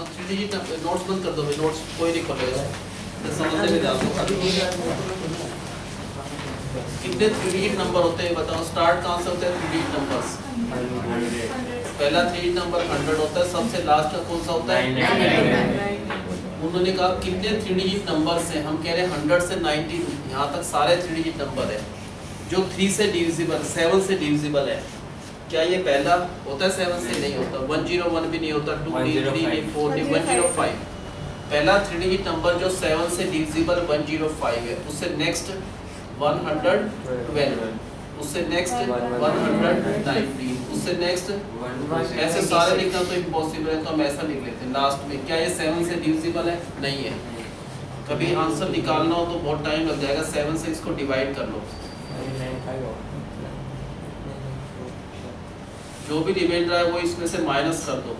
3 digit notes बंद कर दो भाई, नोट्स कोई नहीं खोलेगा तो समझने में डाल दो। कितने 3 डिजिट नंबर होते हैं बताओ, स्टार्ट कहाँ से होते हैं 3 डिजिट नंबर्स? पहला 3 डिजिट नंबर 100 होता है, सबसे लास्ट का कौन सा होता है 99। उन्होंने कहा कितने 3 डिजिट नंबर से, हम कह रहे हैं 100 से 90 यहाँ तक सारे 3 डिजिट नंबर है जो 3 से डिविजिबल 7 से डिविजिबल है। क्या ये पहला होता है 7 से? नहीं होता। 101 भी नहीं होता, 2 नहीं, 3 नहीं, 4 नहीं, 105 पहला 3 डिजिट नंबर जो 7 से डिविजिबल 105 है। उससे नेक्स्ट 112, उससे नेक्स्ट 119, उससे नेक्स्ट ऐसे सारे लिखना तो इम्पॉसिबल है, तो हम ऐसा लिख लेते हैं लास्ट में। क्या ये 7 से डिविजिबल है? नहीं है। कभी आंसर निकालना हो तो बहुत टाइम लग जाएगा, 7 से इसको डिवाइड कर लो, जो भी रिमाइंडर है वो इसमें से माइनस कर दो,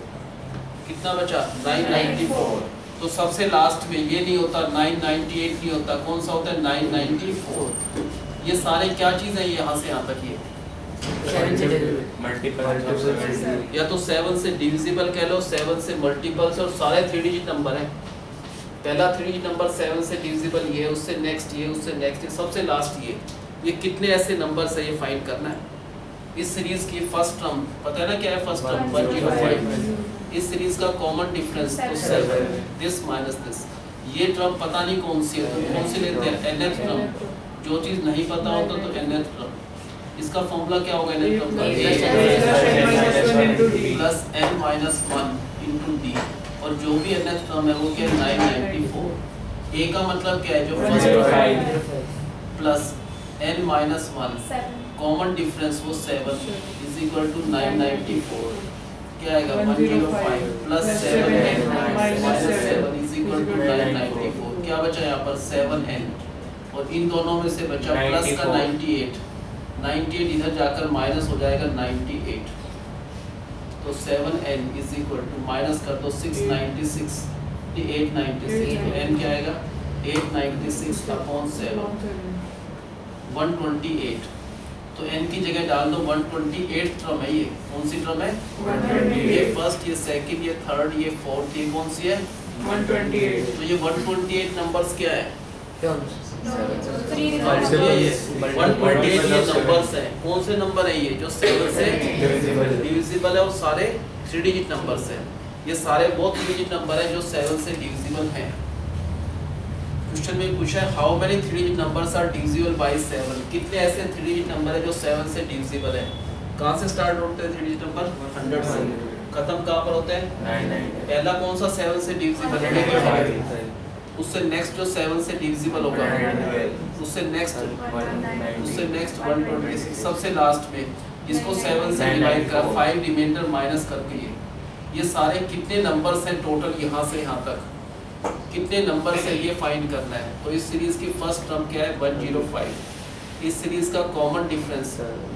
कितना बचा 994। तो सबसे लास्ट में ये नहीं होता, 998 नहीं होता, कौन सा होता है 994। ये सारे क्या चीज़ है यहाँ से यहाँ तक, ये या तो 7 से डिविजिबल कह लो, 7 से मल्टीपल्स, और सारे 3 डिजिट नंबर है। पहला 3 डिजिट नंबर 7 से डिविजिबल ये, उससे नेक्स्ट ये, उससे नेक्स्ट ये, सबसे लास्ट ये कितने ऐसे नंबर से ये फाइंड करना है। इस सीरीज की फर्स्ट टर्म पता है ना क्या है, फर्स्ट टर्म 105। इस सीरीज का कॉमन डिफरेंस तो 7, दिस माइनस दिस। ये टर्म पता नहीं कौन सी है, तो कौन सी लेते हैं nth टर्म। जो चीज़ नहीं पता होता तो nth टर्म। इसका फॉर्मूला क्या होगा nth टर्म का, प्लस n-1 इंटू डी, और जो भी nth टर्म है वो क्या है 994। ए का मतलब क्या है, जो first plus n-1 common difference वो 7 इज इक्वल टू 994। क्या आएगा 105 plus 7n minus 7 is equal to 994। क्या बचा यहाँ पर 7n, और इन दोनों में से बचा प्लस का 98 इधर जाकर माइनस हो जाएगा 98। तो 7n is equal to minus कर दो 696 896, तो n क्या आएगा 896 अपॉन 7 128। तो n की जगह डाल दो 128 टर्म है, ये कौन सी टर्म है, ये फर्स्ट, ये सेकंड, ये थर्ड, ये फोर्थ, ये कौन सी है 128। तो ये 128 नंबर्स क्या है, 128 ये नंबर्स हैं। कौन से नंबर है ये, जो 7 से डिविजिबल है, और सारे 3 डिजिट नंबर्स हैं। ये सारे वो 3 डिजिट नंबर है जो 7 से डिविजिबल हैं। क्वेश्चन में पूछा है how many 3 digit numbers are divisible by 7। कितने ऐसे 3 डिजिट नंबर है जो 7 से डिविजिबल है। कहाँ से स्टार्ट होते हैं 3 डिजिट नंबर 100 से, खत्म कहाँ पर होते हैं 99। पहला कौन सा 7 से डिविजिबल है, उससे नेक्स्ट जो 7 से डिविजिबल होगा, उससे नेक्स्ट 126, सबसे लास्ट में इसको 7 से डिवाइड कर 5 रिमाइंडर माइनस करके ये सारे कितने नंबर्स हैं टोटल, यहाँ से यहाँ तक कितने नंबर से ये फाइंड करना है। तो इस सीरीज की फर्स्ट टर्म क्या है 105। इस सीरीज का common difference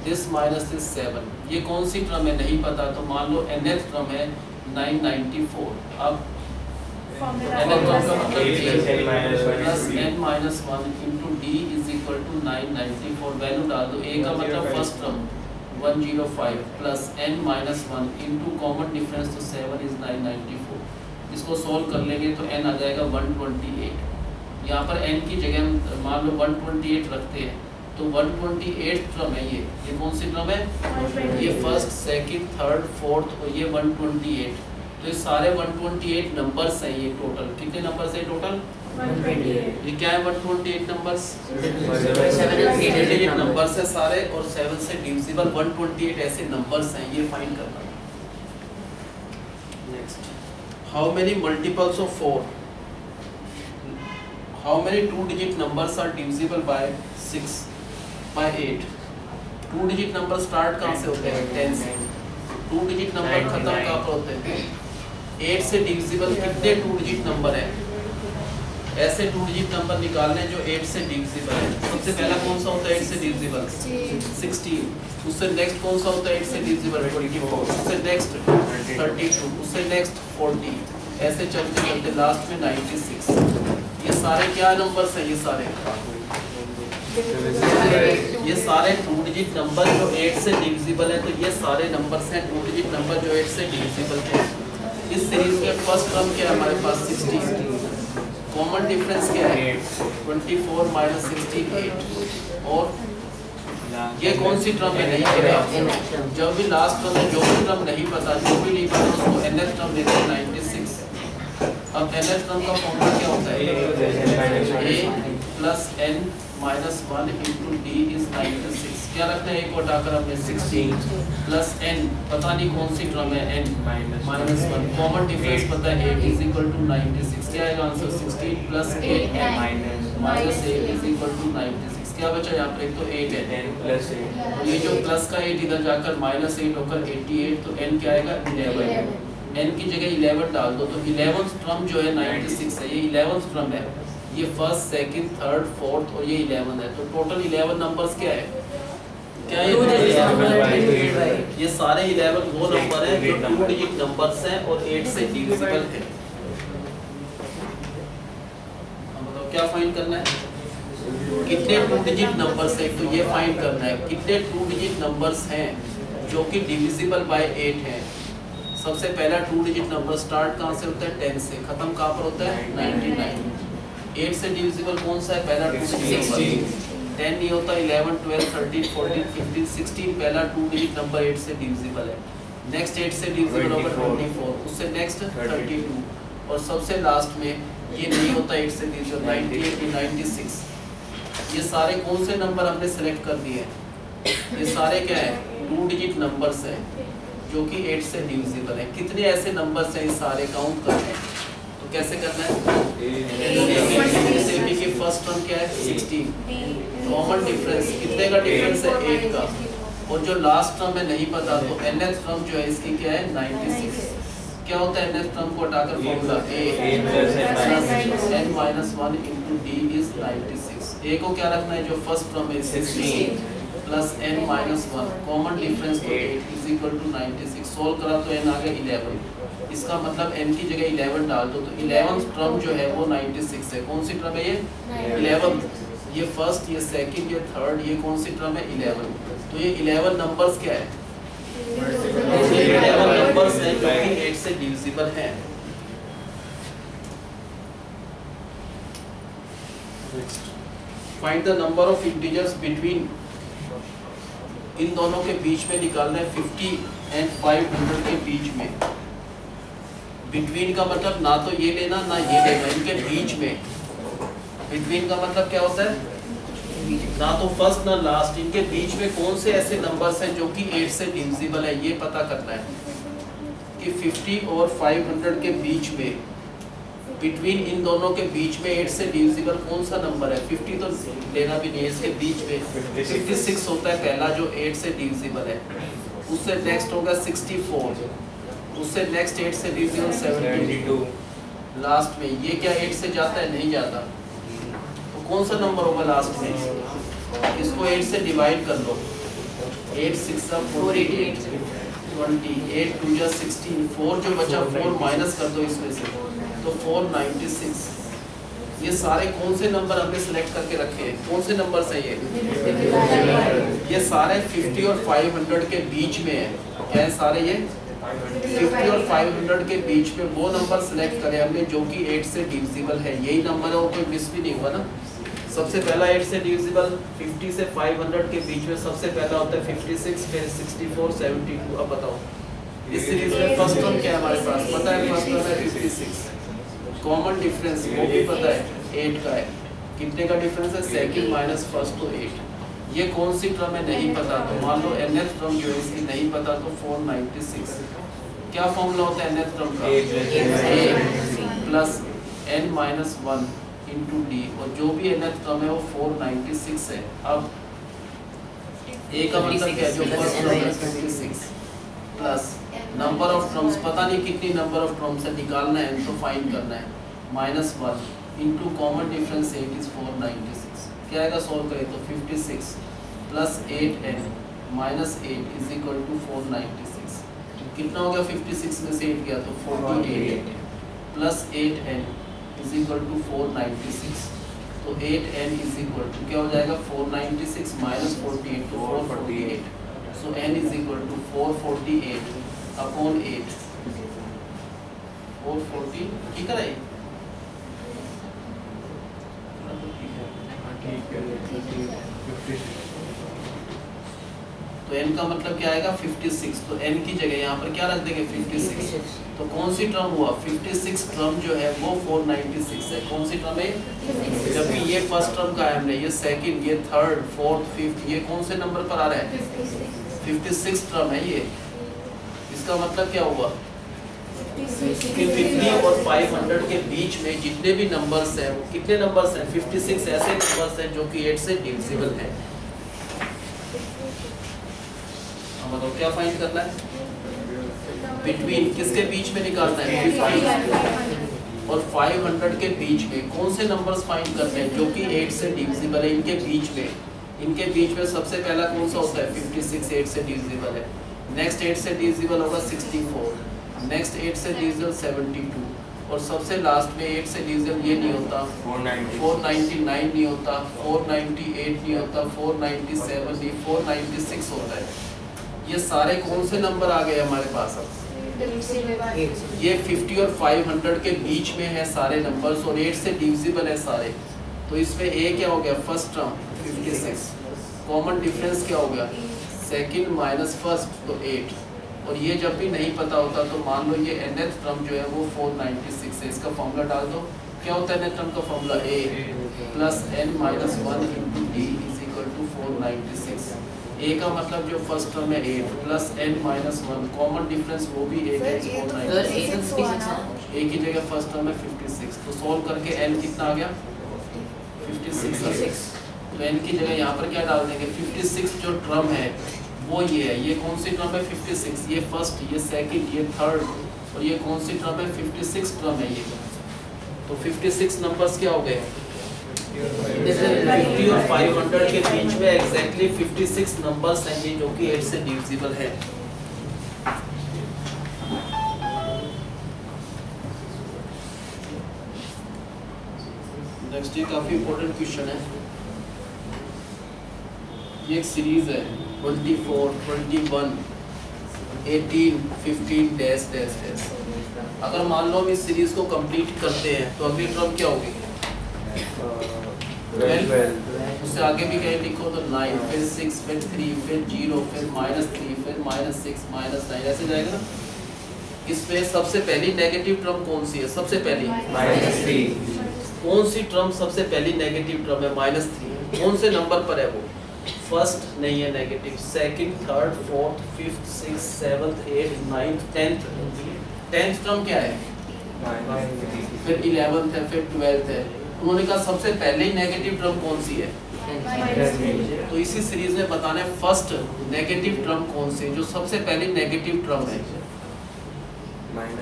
this minus this 7। ये कौन सी टर्म है नहीं पता, तो मान लो nth टर्म है 994। अब nth टर्म का मतलब plus n-1 into D is equal to 994। Value डाल दो, a का मतलब first term 105 plus n-1 into common difference तो 7 इज 994। इसको सोल्व कर लेंगे तो n आ जाएगा 128। यहाँ पर n की जगह मान लो 128 रखते हैं, तो 128 टर्म है ये कौन सी टर्म है, ये फर्स्ट, सेकंड, थर्ड, फोर्थ, और ये 128। तो ये सारे 128 नंबर्स हैं। ये टोटल कितने नंबर्स हैं टोटल 128। ये क्या है 128 नंबर्स, 7 नंबर्स है सारे, और 7 से डिविजिबल 128 ऐसे नंबर्स हैं, ये फाइंड करना। Next, how many multiples of 4, how many 2-digit numbers are divisible by 6 by 8। 2-digit number start कहाँ से होते हैं 10 से, 2-digit नंबर खत्म कहाँ पर होते हैं 8 से। डिविजिबल कितने 2-digit नंबर है, ऐसे 2-digit नंबर निकालने जो 8 से डिविजिबल है। सबसे पहला कौन सा होता है 8 से डिविजिबल 16। उससे नेक्स्ट कौन सा होता है 8 से डिविजिबल 24। उससे नेक्स्ट 32, उससे नेक्स्ट 40, ऐसे चलते चलते लास्ट में 96। ये सारे क्या नंबर्स हैं, ये सारे 2-digit नंबर जो 8 से डिविजिबल है। तो ये सारे नंबर्स हैं 2-digit नंबर जो 8 से डिविजिबल हैं। इस सीरीज में फर्स्ट टर्म क्या है हमारे पास 16, कॉमन डिफरेंस क्या है 24 माइनस 16 8, और ये कौन सी टर्म है नहीं पता, जब भी लास्ट टर्म में जो भी टर्म नहीं पता, जो भी नहीं पता उसको nth टर्म देते हैं 96। अब nth टर्म का फॉर्मूला क्या होता है a plus n minus 1 into D is 96। क्या रखना है, एक को हटाकर हमने 16 प्लस n, पता नहीं कौन सी टर्म है n माइनस 1, कॉमन डिफरेंस पता है 8 इज इक्वल टू 96। क्या आएगा answer 16 plus 8n minus 8 is equal to 96। क्या बचा यहाँ पर, एक तो 8 है प्लस 8, ये जो प्लस का 8 इधर जाकर माइनस 8 होकर 88, तो n क्या आएगा 11, n की जगह 11 डाल दो, तो 11th टर्म जो है 96 है, ये 11th टर्म है, ये फर्स्ट सेकंड थर्ड फोर्थ और ये 11 है, तो टोटल 11 नंबर्स क्या है, क्या ये सारे 11 वो नंबर है जो 2 डिजिट नंबर्स हैं और 8 से डिविजिबल है। मतलब क्या फाइंड करना है, कितने 2 डिजिट नंबर्स है, तो ये फाइंड करना है कितने 2 डिजिट नंबर्स हैं जो कि डिविजिबल बाय 8 हैं। सबसे पहला 2 डिजिट नंबर स्टार्ट कहाँ से होता है 10 से, खत्म कहाँ पर होता है 99। 8 से डिविजिबल कौन सा है, पहला 2 डिजिट नंबर, 10 नहीं होता, 11 12 13 14 15 16 पहला 2 डिजिट नंबर 8 से डिविजिबल है। नेक्स्ट 8 से डिविजिबल होगा 24, उससे नेक्स्ट 32, और सबसे लास्ट में ये नहीं होता 8 से डिविजिबल 98 96। ये सारे कौन से नंबर हमने सेलेक्ट कर दिए, ये सारे क्या है 2 डिजिट नंबर्स हैं जो कि 8 से डिविजिबल है। कितने ऐसे नंबर्स हैं, ये सारे काउंट करने हैं, तो कैसे करना है, जैसे कि फर्स्ट टर्म क्या है 16, कॉमन डिफरेंस कितने का डिफरेंस है 8 का, और जो लास्ट टर्म है नहीं पता, तो nth टर्म जो है इसकी क्या है 96। क्या होता है nth टर्म को हटाकर formula a n minus 1 into D is 96। a को क्या रखना है, जो फर्स्ट टर्म है 16 plus n minus 1, common difference तो 8 इज इक्वल टू 96। सोल्व करा तो n आ गया 11, इसका मतलब n की जगह 11 डाल दो, तो 11th टर्म जो है वो 96 है। कौन सी टर्म है ये 11th, ये फर्स्ट ये सेकंड ये थर्ड, ये कौन सी टर्म है 11। तो ये 11 नंबर्स क्या है, 11 नंबर्स हैं जो कि 8 से डिविजिबल हैं। Find the number of integers between, इन दोनों के बीच में निकालना है 50 एंड 500 के बीच में। बिटवीन का मतलब ना तो ये लेना ना ये लेना, इनके बीच में। बिटवीन का मतलब क्या होता है, ना तो फर्स्ट ना लास्ट, इनके बीच में कौन से ऐसे नंबर्स हैं जो कि 8 से डिविजिबल है, ये पता करना है कि 50 और 500 के बीच में, बिटवीन इन दोनों के बीच में 8 से डिविजिबल कौन सा नंबर है। 50 तो लेना भी नहीं है, इसके बीच में 56 होता है पहला जो 8 से डिविजिबल है, उससे नेक्स्ट होगा 64, उससे नेक्स्ट 8 से डिविजिबल 72, लास्ट में ये क्या 8 से जाता है, नहीं जाता, तो कौन सा नंबर होगा लास्ट में, इसको 8 से डिवाइड कर लो, 8 6 48 20 8 2 16, 4 जो बचा 4 माइनस कर दो इसमें से, तो 496। ये सारे कौन से नंबर हमने सेलेक्ट करके रखे हैं, कौन से नंबर है ये सारे 50 और 500 के बीच में है। क्या है सारे ये 50 और 500 के बीच में वो नंबर सेलेक्ट करे हमने जो कि 8 से डिविजिबल है, यही नंबर है, वो कोई मिस भी नहीं हुआ ना। सबसे पहला 8 से डिविजिबल 50 से 500 के बीच में सबसे पहला होता है 56, फिर 64 72। अब बताओ इस सीरीज में फर्स्ट टर्म क्या है हमारे पास, पता है फर्स्ट टर्म है 56, कॉमन डिफरेंस वो भी पता है 8 का है, कितने का डिफरेंस है सेकंड माइनस फर्स्ट तो 8। ये कौन सी टर्म है नहीं पता, तो मान लो nth टर्म जो है इसकी नहीं पता तो 496। क्या फॉर्मूला होता है nth टर्म का, a plus n minus 1 into D, और जो भी nth टर्म है वो 496 है। अब a का मतलब क्या है, जो फर्स्ट टर्म है 56 प्लस नंबर ऑफ टर्म्स, पता नहीं कितनी नंबर ऑफ टर्म्स है, निकालना है तो फाइंड करना है, minus 1 into common difference 8 is 496। क्या आएगा सोल्व करें तो 56 plus 8n minus 8 is equal to 496। कितना हो गया 56 में से 8 गया तो 48 plus 8n is equal to 496। तो 8n इज इक्वल टू क्या हो जाएगा 496 माइनस 48 तो 448। So n is equal to 448 upon 8। 440 ठीक है। तो n का मतलब क्या आएगा 56, तो n की जगह यहाँ पर क्या रख देंगे 56। तो कौन सी टर्म हुआ 56 टर्म जो है वो 496 है। कौन सी टर्म है, जबकि ये फर्स्ट टर्म का है हमने, ये सेकंड, ये थर्ड, फोर्थ, फिफ्थ, ये कौन से नंबर पर आ रहा है 56 टर्म है ये। इसका मतलब क्या हुआ कि 50 और 500 के बीच में जितने भी नंबर्स हैं, वो कितने नंबर्स हैं 56 ऐसे नंबर्स हैं जो कि 8 से डिविजिबल हैं। मतलब क्या फाइंड करना है, बिटवीन किसके बीच में निकालना है 50 और 500 के बीच में कौन से नंबर्स फाइंड करने हैं जो कि 8 से डिविजिबल है। इनके बीच में सबसे पहला कौन सा होता है 56 8 से डिविजिबल है। नेक्स्ट 8 से डिविजिबल होगा 64, नेक्स्ट 8 से डिविजिबल 72 और सबसे लास्ट में 8 से डिविजिबल ये नहीं होता 499 नहीं होता, 498 नहीं होता, 497 नहीं, 496 होता है। ये सारे कौन से नंबर आ गए हमारे पास अब, ये 50 और 500 के बीच में है सारे नंबर्स और 8 से डिविजिबल है सारे। तो इसमें ए क्या हो गया फर्स्ट टर्म 56, कॉमन डिफरेंस क्या हो गया सेकंड माइनस फर्स्ट तो 8, और ये जब भी नहीं पता होता तो मान लो ये nth टर्म जो है वो 496 है। इसका फॉर्मूला डाल दो, क्या होता है nth टर्म का formula a plus n minus 1 into D is equal to 496। a का मतलब जो फर्स्ट टर्म है 8 plus n minus 1, common difference वो भी 8 है 496, a की जगह फर्स्ट टर्म है 56। तो सॉल्व करके n कितना आ गया 56। तो n की जगह यहाँ पर क्या डाल देंगे 56 जो टर्म है वो ये है, ये कौन सी टर्म है 56, ये फर्स्ट, ये सेकंड, ये थर्ड और ये कौन सी टर्म है 56 टर्म है ये। तो 56 नंबर्स क्या हो गए 50 और 500 के बीच में एग्जैक्टली 56 नंबर्स हैं ये जो कि 8 से डिविजिबल है। नेक्स्ट ये काफी इंपॉर्टेंट क्वेश्चन है, ये एक सीरीज है 24, 21, 18, 15 डैश डैश डैश। अगर मान लो हम इस सीरीज को कंप्लीट करते हैं तो अगली टर्म क्या होगी 12, उससे आगे भी कहीं लिखो तो 9, फिर 6, फिर 3, फिर 0, फिर -3, फिर -6, -9 ऐसे जाएगा ना। इसमें सबसे पहली नेगेटिव टर्म कौन सी है, सबसे पहली -3। कौन सी टर्म सबसे पहली नेगेटिव टर्म है -3, कौन से नंबर पर है वो, फर्स्ट नहीं है negative, second, third, fourth, fifth, six, seventh, eighth, ninth, tenth term क्या है फिर 11th है, फिर 12th है। उन्होंने कहा सबसे पहले ही नेगेटिव टर्म कौन सी है, तो इसी सीरीज में बताना है फर्स्ट नेगेटिव टर्म कौन सी है जो सबसे पहली नेगेटिव टर्म है।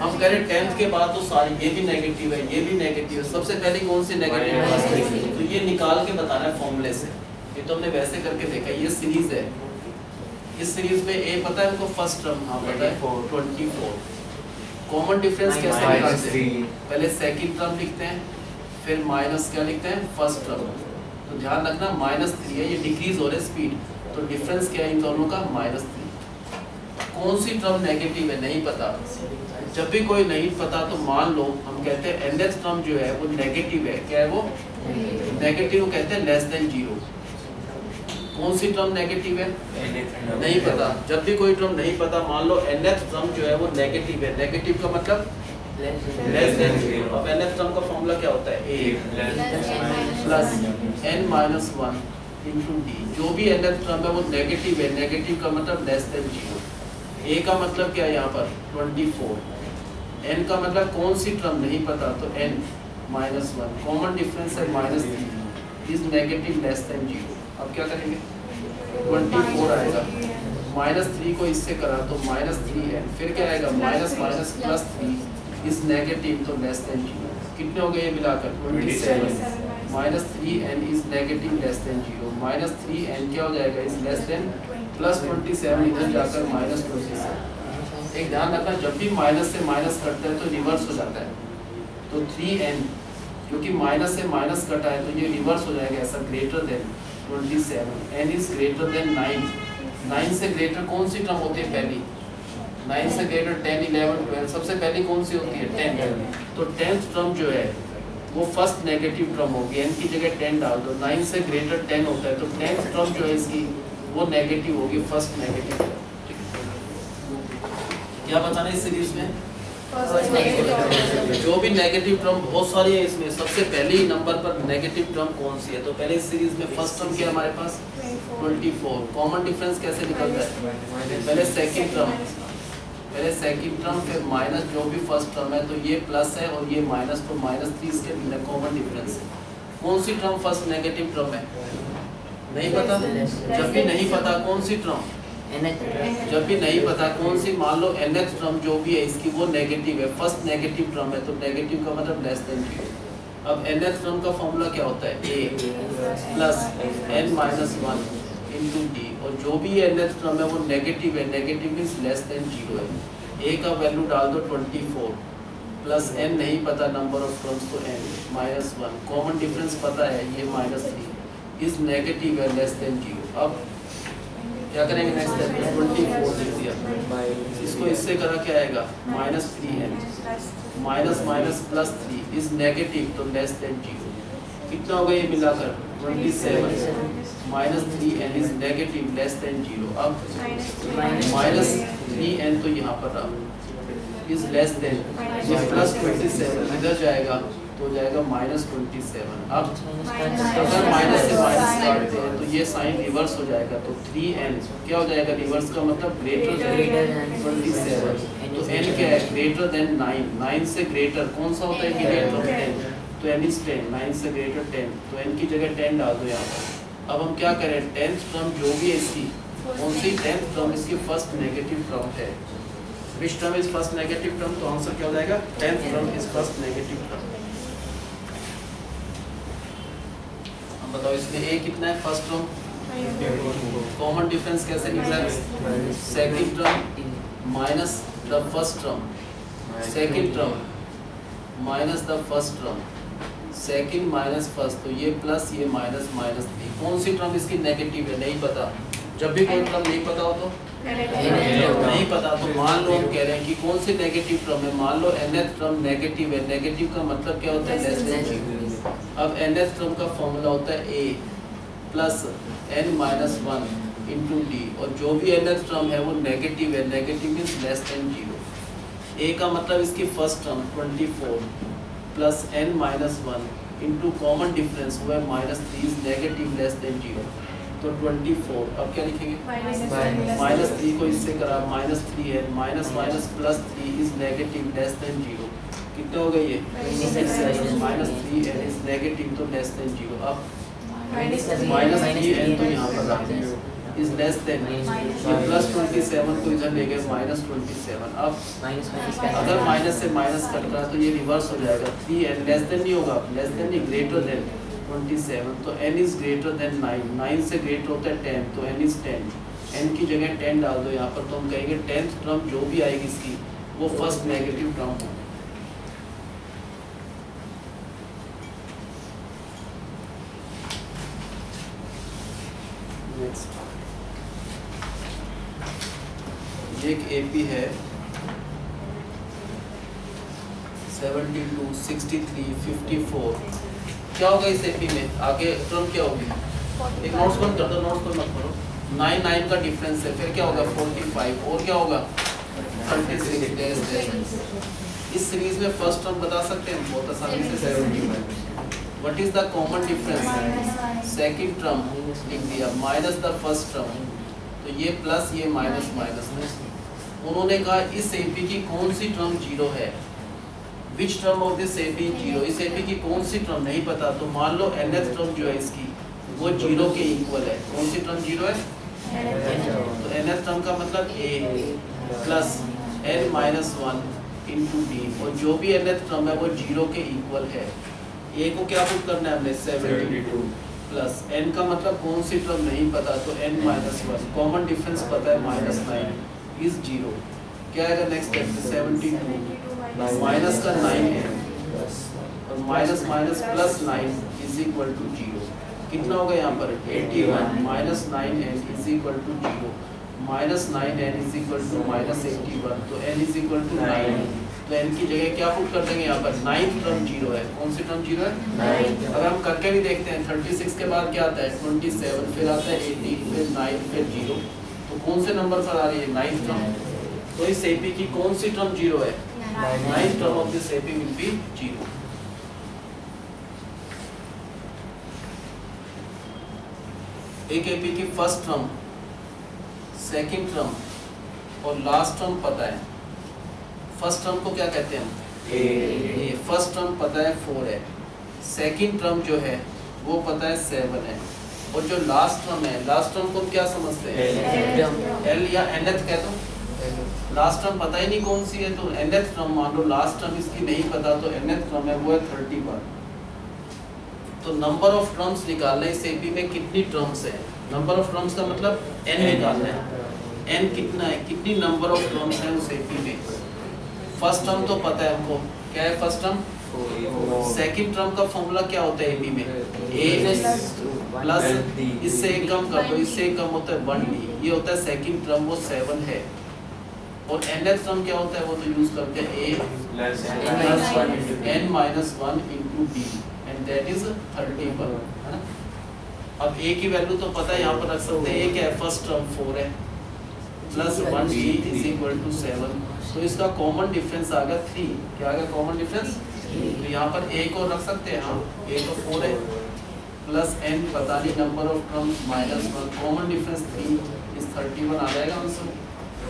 हम कह रहे 10th के बाद तो सारी ये भी नेगेटिव है, ये भी नेगेटिव है, सबसे पहले कौन सी नेगेटिव है, तो ये निकाल के बताना है फॉर्मूले से। ये तो हमने वैसे करके देखा, ये सीरीज है, इस सीरीज में ए पता है हमको फर्स्ट टर्म, हाँ पता है 24। कॉमन डिफरेंस कैसे निकालते हैं, पहले सेकंड टर्म लिखते हैं फिर माइनस क्या लिखते हैं फर्स्ट टर्म। तो ध्यान रखना -3 है, ये डिक्रीज हो रहा है स्पीड, तो डिफरेंस क्या है इन दोनों का -3। कौन सी टर्म नेगेटिव है नहीं पता, जब भी कोई नहीं पता तो मान लो हम कहते हैं nth टर्म जो है वो नेगेटिव है, क्या है वो नेगेटिव, कहते हैं लेस देन 0। कौन सी टर्म नेगेटिव है नहीं पता, जब भी कोई टर्म नहीं पता मान लो nth टर्म जो है वो नेगेटिव है, नेगेटिव का मतलब लेस देन 0। अब nth टर्म का फॉर्मूला क्या होता है a plus n minus 1 into D. जो भी nth टर्म है वो नेगेटिव है, नेगेटिव का मतलब लेस देन 0। a का मतलब क्या है यहाँ पर 24, n का मतलब कौन सी टर्म नहीं पता तो n माइनस 1, कॉमन डिफरेंस है -3 इज नेगेटिव लेस देन 0। अब क्या करेंगे 24 आएगा, -3 को इससे करा तो -3n, फिर क्या आएगा minus minus plus 3 is negative तो लेस देन 0। कितने हो गए ये मिलाकर 27, -3n is negative less than 0, -3n क्या हो जाएगा इज लेस देन प्लस 27, इधर जाकर -27। एक ध्यान रखना जब भी माइनस से माइनस कटता है तो रिवर्स हो जाता है, तो 3n क्योंकि माइनस से माइनस कटा है तो ये रिवर्स हो जाएगा ऐसा, greater than 27, n is greater than 9। 9 से ग्रेटर कौन सी टर्म होती है पहली 9 से ग्रेटर 10, 11, 12, सबसे पहली कौन सी होती है 10। तो 10th टर्म जो है वो फर्स्ट नेगेटिव टर्म होगी, n की जगह 10 डाल दो। 9 से ग्रेटर 10 होता है तो 10th टर्म जो है इसकी वो नेगेटिव होगी, फर्स्ट नेगेटिव टर्म। क्या बताना इस सीरीज में? जो भी नेगेटिव टर्म बहुत सारी है इसमें, सबसे पहले ही नंबर पर नेगेटिव टर्म कौन सी है? तो पहले इस सीरीज में फर्स्ट टर्म क्या है हमारे पास 24। कॉमन डिफरेंस कैसे निकलता है? पहले सेकंड टर्म फिर माइनस जो भी फर्स्ट टर्म है, तो ये प्लस है और ये माइनस, तो -3 इसके कॉमन डिफरेंस है। कौन सी टर्म फर्स्ट नेगेटिव टर्म है? नहीं पता? जब भी नहीं पता कौन सी टर्म, जब भी नहीं पता कौन सी, मान लो nth टर्म जो भी है इसकी वो नेगेटिव है, फर्स्ट नेगेटिव टर्म है, तो नेगेटिव का मतलब लेस देन 0। अब nth टर्म का फॉर्मूला क्या होता है? a plus n-1 into D, और जो भी nth टर्म है वो नेगेटिव है, नेगेटिव मीन्स लेस देन 0 है। a का वैल्यू डाल दो 24 प्लस n नहीं पता नंबर ऑफ टर्म्स, तो n-1, कॉमन डिफरेंस पता है ये -3 इज नेगेटिव है, लेस देन 0। अब क्या करेंगे नेक्स्ट स्टेप? 24 लिख दिया, इसको इससे करा क्या आएगा? -3n minus minus plus 3 is negative, तो लेस देन 0। कितना होगा ये मिलाकर? 27 -3n is negative, less than 0। अब -3n तो यहाँ पर रहा इज लेस देन, ये +27 इधर जाएगा तो जाएगा -27। अब अगर माइनस से माइनस काटते हैं तो ये साइन रिवर्स हो जाएगा, तो 3n क्या हो जाएगा? रिवर्स का मतलब ग्रेटर देन 27, तो n क्या है? Greater than 9। 9 से ग्रेटर कौन सा होता है? ग्रेटर ऑफ 10, तो n इज 10। 9 से ग्रेटर 10, तो n की जगह 10 डाल दो यहाँ पर। अब हम क्या करें? 10th टर्म जो भी है इसकी, कौन सी 10th टर्म इसकी फर्स्ट नेगेटिव टर्म है। Which term is first negative term? तो आंसर क्या हो जाएगा? 10th term is first negative term. बताओ इसमें a कितना है? First term. कॉमन डिफरेंस कैसे निकला? Second term minus the first term, second term minus the first term, second minus first, तो ये प्लस ये माइनस -3। कौन सी टर्म इसकी नेगेटिव है? नहीं पता। जब भी कोई टर्म नहीं पता हो तो नहीं पता, तो मान लो हम कह रहे हैं कि कौन सी नेगेटिव टर्म है। मान लो nth टर्म नेगेटिव है, नेगेटिव का मतलब क्या होता है? Less than 0। अब nth टर्म का फॉर्मूला होता है a plus n-1 into D, और जो भी nth टर्म है वो नेगेटिव है, negative means less than 0। a का मतलब इसकी first term 24 plus n-1 into common difference हुआ है -3 नेगेटिव लेस देन 0, तो 24। अब क्या लिखेंगे? -3 को इससे करा -3 है, minus minus plus 3 is negative less than 0। कितना हो गया ये? -3n इज नेगेटिव, तो लेस देन 0। अब -3n तो यहाँ पर रहा इज लेस देन, ये +27 को इधर ले गए -27। अब अगर माइनस से माइनस कट रहा है तो ये रिवर्स हो जाएगा, 3n लेस देन नहीं होगा, लेस देन नहीं ग्रेटर देन 27, तो n इज ग्रेटर देन 9। 9 से ग्रेटर होता है 10, तो n इज 10। n की जगह 10 डाल दो यहाँ पर, तो हम कहेंगे 10th टर्म जो भी आएगी इसकी वो फर्स्ट नेगेटिव टर्म हो। नेक्स्ट एक AP है 72, 63, 54। क्या होगा इस AP में? आगे टर्म क्या होगी? एक नोट्स बंद कर दो, नोट्स पर मत करो। 9 9 का डिफरेंस है, फिर क्या होगा? 45, और क्या होगा? 36। इस सीरीज में फर्स्ट टर्म बता सकते हैं बहुत आसानी से, 75। What is the common difference? Second term लिख दिया माइनस द फर्स्ट टर्म, तो ये प्लस ये माइनस माइनस है। उन्होंने कहा इस AP की कौन सी टर्म 0 है? Which term of this AP 0? इस AP की कौन सी टर्म नहीं पता, तो मान लो nth टर्म जो है इसकी वो 0 के इक्वल है। कौन सी टर्म 0 है? तो nth टर्म का मतलब a plus n-1 into D, और जो भी nth टर्म है वो 0 के इक्वल है। a को क्या पुट करना है हमने? 72 प्लस n का मतलब कौन सी टर्म नहीं पता, तो n-1, कॉमन डिफरेंस पता है -9 इज 0। क्या आएगा नेक्स्ट स्टेप? 72 माइनस का 9 है, और minus minus plus 9 is equal to 0। कितना होगा यहाँ पर? 81 -9n is equal to 0। -9 n is equal to -81, तो n इज इक्वल टू 9, तो n की जगह क्या पुट कर देंगे यहाँ पर, 9th टर्म 0 है। कौन सी टर्म 0 है? 9। अगर हम करके भी देखते हैं 36 के बाद क्या आता है 27, फिर आता है 18, फिर 9, फिर 0, तो कौन से नंबर पर आ रही है 9th टर्म, तो इस एपी की कौन सी टर्म 0 है, 9th term of this AP will be 0। एक एपी की फर्स्ट टर्म, सेकंड टर्म और लास्ट टर्म पता है। फर्स्ट टर्म को क्या कहते हैं हम, ए। फर्स्ट टर्म पता है 4 है, सेकंड टर्म जो है वो पता है 7 है, और जो लास्ट टर्म है, लास्ट टर्म को क्या समझते हैं, एल या nth कह दो। लास्ट टर्म पता ही नहीं कौन सी है, तो nth टर्म मान लो, लास्ट टर्म इसकी नहीं पता, तो nth टर्म है वो है 31। तो नंबर ऑफ टर्म्स निकालना है इस एपी में, कितनी टर्म्स है, नंबर ऑफ टर्म्स का मतलब n निकालना है, n कितना है, कितनी नंबर ऑफ टर्म्स है उस एपी में। फर्स्ट टर्म तो पता है हमको, क्या है फर्स्ट टर्म, सेकंड टर्म का फॉर्मूला क्या होता है एपी में, a प्लस इससे एक कम कर दो, इससे एक कम होता है 1d, ये होता है सेकंड टर्म, वो 7 है। और nth टर्म क्या होता है, वो तो यूज करते हैं a plus n minus 1 into d, and that is 31, है ना। अब a की वैल्यू तो पता है, यहाँ पर रख सकते हैं, a क्या है, फर्स्ट टर्म 4 है, plus 1d is equal to 7, तो इसका कॉमन डिफरेंस आ गया 3। क्या आ गया कॉमन डिफरेंस, तो यहाँ पर a को रख सकते हैं, हाँ a तो 4 है, प्लस n पता नहीं number of terms minus 1, common difference 3 is 31 आ जाएगा answer.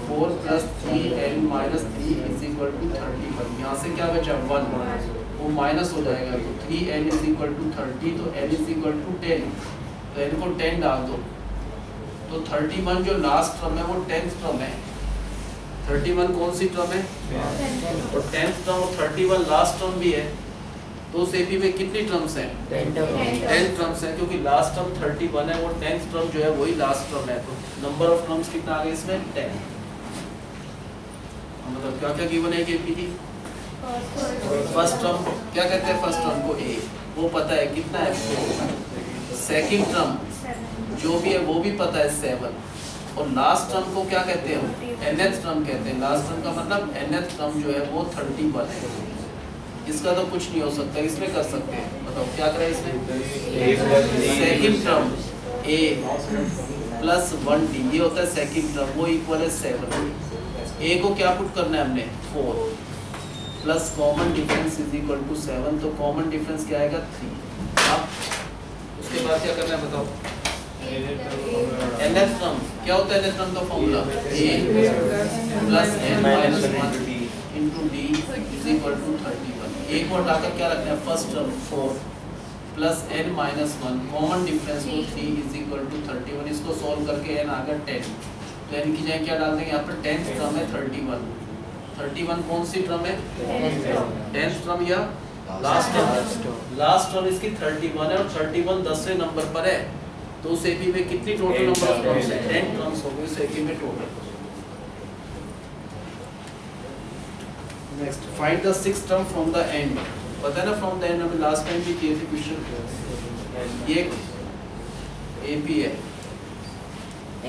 4 plus 3n minus 3 is equal to 31, यहाँ से क्या बचा 1, वो माइनस हो जाएगा, तो 3n इज इक्वल टू 30, तो n इज इक्वल टू 10, तो n को 10 डाल दो, तो 31 जो लास्ट टर्म है वो 10th टर्म है। 31 कौन सी टर्म है, और 10th टर्म और 31 लास्ट टर्म भी है, तो उस एपी में कितनी टर्म्स हैं, 10 टर्म्स हैं, क्योंकि लास्ट टर्म 31 है, वो 10th टर्म जो है वही लास्ट टर्म है, तो नंबर ऑफ टर्म्स कितना आ गया इसमें 10। मतलब क्या क्या गिवन है एपी की, फर्स्ट टर्म क्या कहते हैं, फर्स्ट टर्म को a, वो पता है कितना है 4, सेकंड टर्म जो भी है वो भी पता है 7, और लास्ट टर्म को क्या कहते हैं, nth टर्म कहते हैं। लास्ट टर्म का मतलब nth टर्म जो है वो 31 है। इसका तो कुछ नहीं हो सकता, इसमें कर सकते हैं, बताओ क्या करें इसमें, second term a plus 1d, ये होता है सेकंड टर्म, वो इक्वल है 7, a को क्या पुट करना है हमने 4, plus common difference is equal to 7, तो कॉमन डिफरेंस क्या आएगा 3। अब उसके बाद क्या करना है बताओ, nth टर्म क्या होता है, nth टर्म का formula a plus n minus 1 into d is equal to 31। a को हटाकर क्या रखना है, first term 4 plus n minus 1, common difference को 3 इज इक्वल टू 31, इसको सॉल्व करके n आ गया 10, तो n की जगह क्या डाल देंगे, यहाँ पर 10th टर्म है 31। 31 कौन सी टर्म है, 10th टर्म या लास्ट टर्म, लास्ट टर्म इसकी 31 है, और 31 10वें नंबर पर है, तो उस एपी में कितनी टोटल नंबर ऑफ टर्म्स है, 10 टर्म्स हो गए उस एपी में total. Next find the 6th term from the and, पता है ना फ्रॉम द एंड, हमें लास्ट टाइम भी किए थे क्वेश्चन। ये एपी है,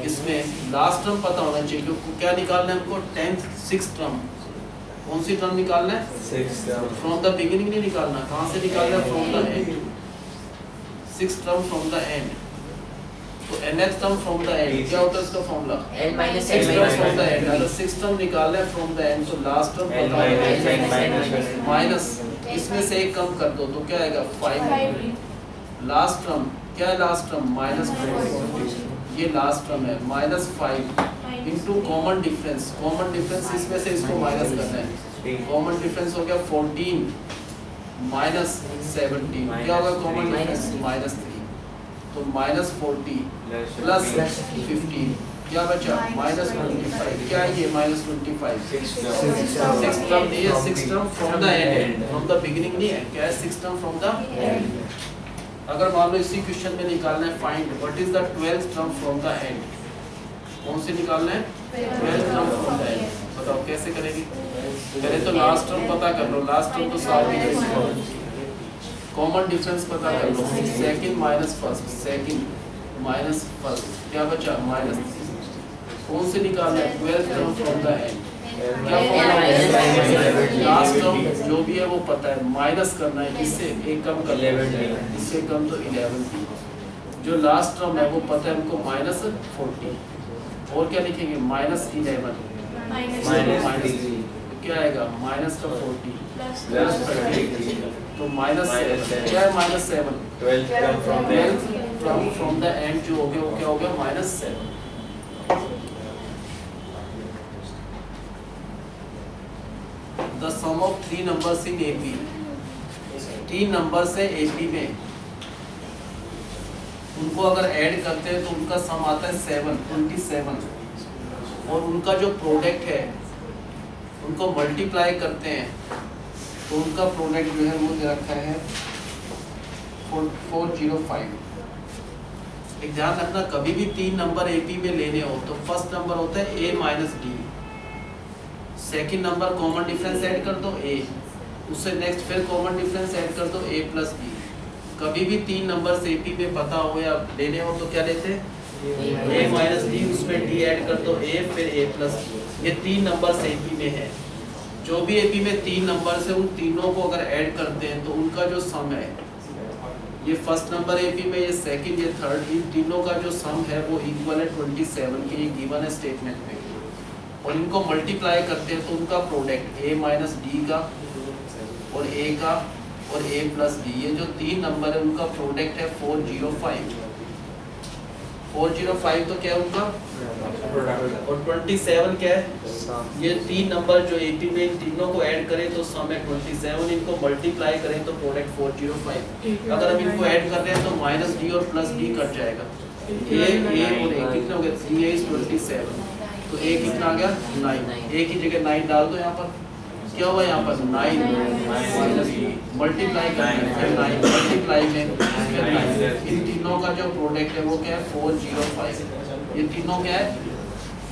इसमें लास्ट टर्म पता होना चाहिए, क्योंकि क्या निकालना है हमको, 10th 6th टर्म, कौन सी टर्म निकालना है, 6th term, from the beginning नहीं निकालना, कहाँ से निकालना है, from the and, 6th term from the and. तो nth term from the end क्या होता है इसका formula, n minus from the and, अगर 6th टर्म निकालना है फ्रॉम द एंड, तो लास्ट टर्म पता है माइनस, इसमें से एक कम कर दो, तो क्या आएगा 5। लास्ट टर्म क्या है, लास्ट टर्म माइनस 4, ये लास्ट टर्म है minus 5 into common difference, common difference इसमें से इसको माइनस करना है, कॉमन डिफरेंस हो गया 14 माइनस 17, क्या होगा कॉमन डिफरेंस माइनस 3, तो माइनस 40 प्लस 15 क्या बचा माइनस 25, क्या है ये माइनस 25, 6th टर्म नहीं है, 6th term from the and, from the beginning नहीं है, क्या है 6th term from the and. अगर मान लो इसी क्वेश्चन में निकालना है find what is the 12th term from the and, कौन से निकालना है 12th term from the and, बताओ कैसे करेंगे, पहले तो लास्ट टर्म पता कर लो, लास्ट टर्म तो साथ में कॉमन डिफरेंस पता कर लो, second minus first, second minus first क्या बचा माइनस, कौन से निकालना है? 12th term from the end. क्या लास्ट टर्म जो भी है वो पता है, माइनस करना है, इससे एक कम कर लेना है, इससे कम तो 11 जो लास्ट टर्म है वो पता है हमको -40 और क्या लिखेंगे -11 क्या आएगा माइनस का 40 प्लस 30 तो माइनस क्या है -7 12 फ्रॉम द एंड जो हो गया वो क्या हो गया -7। The sum of 3 numbers in AP, 3 numbers है AP में, उनको अगर ऐड करते हैं तो उनका सम आता है 27 और उनका जो प्रोडक्ट है उनको मल्टीप्लाई करते हैं तो उनका प्रोडक्ट जो है वो दे रखा है 405। एक ध्यान रखना, कभी भी 3 नंबर AP में लेने हो तो फर्स्ट नंबर होता है A minus D, second number common difference add कर दो A, उससे नेक्स्ट फिर कॉमन डिफरेंस ऐड कर दो A प्लस B। कभी भी 3 नंबर से AP में पता हो या लेने हो तो क्या लेते हैं A माइनस D, उसमें D ऐड कर दो A फिर A प्लस B। ये 3 नंबर से AP में है, जो भी AP में 3 नंबर से उन तीनों को अगर ऐड करते हैं तो उनका जो सम है, ये फर्स्ट नंबर AP में, ये सेकंड, ये थर्ड, इन तीनों का जो सम है वो इक्वल है 27 के, ये गिवन है स्टेटमेंट में, और इनको मल्टीप्लाई करते हैं तो उनका प्रोडक्ट A माइनस D का और A का और A प्लस D, ये जो 3 नंबर है उनका प्रोडक्ट है 405। 405 तो क्या है उनका और 27 क्या है, ये 3 नंबर जो AP में इन तीनों को ऐड करें तो सम है 27, इनको मल्टीप्लाई करें तो प्रोडक्ट 405। अगर हम इनको ऐड कर रहे हैं तो माइनस D और प्लस D कट जाएगा, A और A कितने हो गए 3A is 27, तो A कितना आ गया 9, A की जगह 9 डाल दो, यहाँ पर क्या हुआ, यहाँ पर 9 माइनस मल्टीप्लाई करना 9 मल्टीप्लाई में 9, इन तीनों का जो प्रोडक्ट है वो क्या है 405। ये तीनों क्या है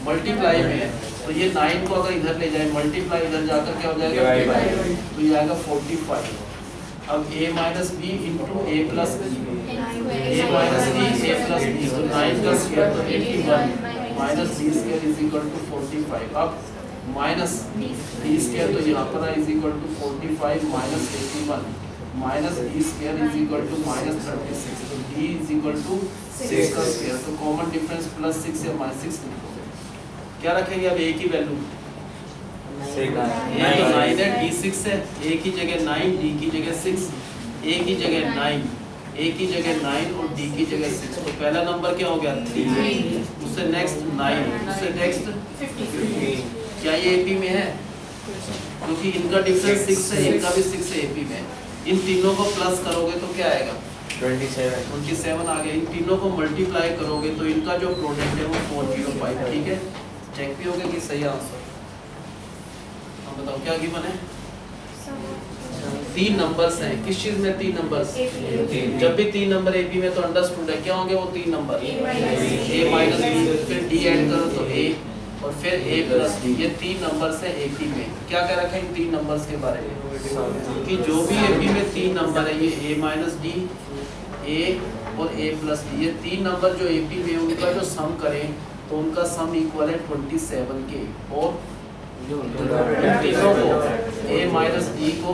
मल्टीप्लाई में है, तो ये 9 को अगर इधर ले जाए मल्टीप्लाई इधर जाकर क्या हो जाएगा तो ये आएगा 45। अब A minus B into A plus B, A minus B A plus B, तो 9 का स्क्वायर तो 81 minus B square is equal to 45। अब माइनस D स्क्वायर तो यहाँ पर is equal to 45 minus 81 minus D square is equal to minus 36, तो D is equal to 6 का square, तो कॉमन डिफरेंस प्लस 6 या माइनस 6 लिखोगे। क्या रखेंगे अब A की वैल्यू, A तो 9 है, D 6 है, A की जगह 9 D की जगह 6, A की जगह 9 A की जगह 9 और D की जगह 6, तो पहला नंबर क्या हो गया 3, उससे नेक्स्ट 9, उससे नेक्स्ट 15। क्या ये AP में है, क्योंकि इनका डिफरेंस 6 है, इनका भी 6 है AP में, इन तीनों को प्लस करोगे तो क्या आएगा 27 आ गया, इन तीनों को मल्टीप्लाई करोगे तो इनका जो प्रोडक्ट है वो 405। ठीक है, चेक भी हो गया कि सही आंसर। अब बताओ क्या गिवन है, 3 नंबर्स हैं, किस चीज में 3 नंबर्स, जब भी 3 नंबर AP में तो अंडरस्टूड है, क्या होंगे वो 3 नंबर A माइनस B, फिर D ऐड करो तो A और फिर A प्लस D, ये 3 नंबर्स है AP में। क्या कह रखा है इन 3 नंबर्स के बारे में कि जो भी AP में 3 नंबर है, ये A माइनस D, A और A प्लस D, ये 3 नंबर जो AP में उनका जो सम करें तो उनका सम इक्वल है 27 के, और तीनों को A माइनस D को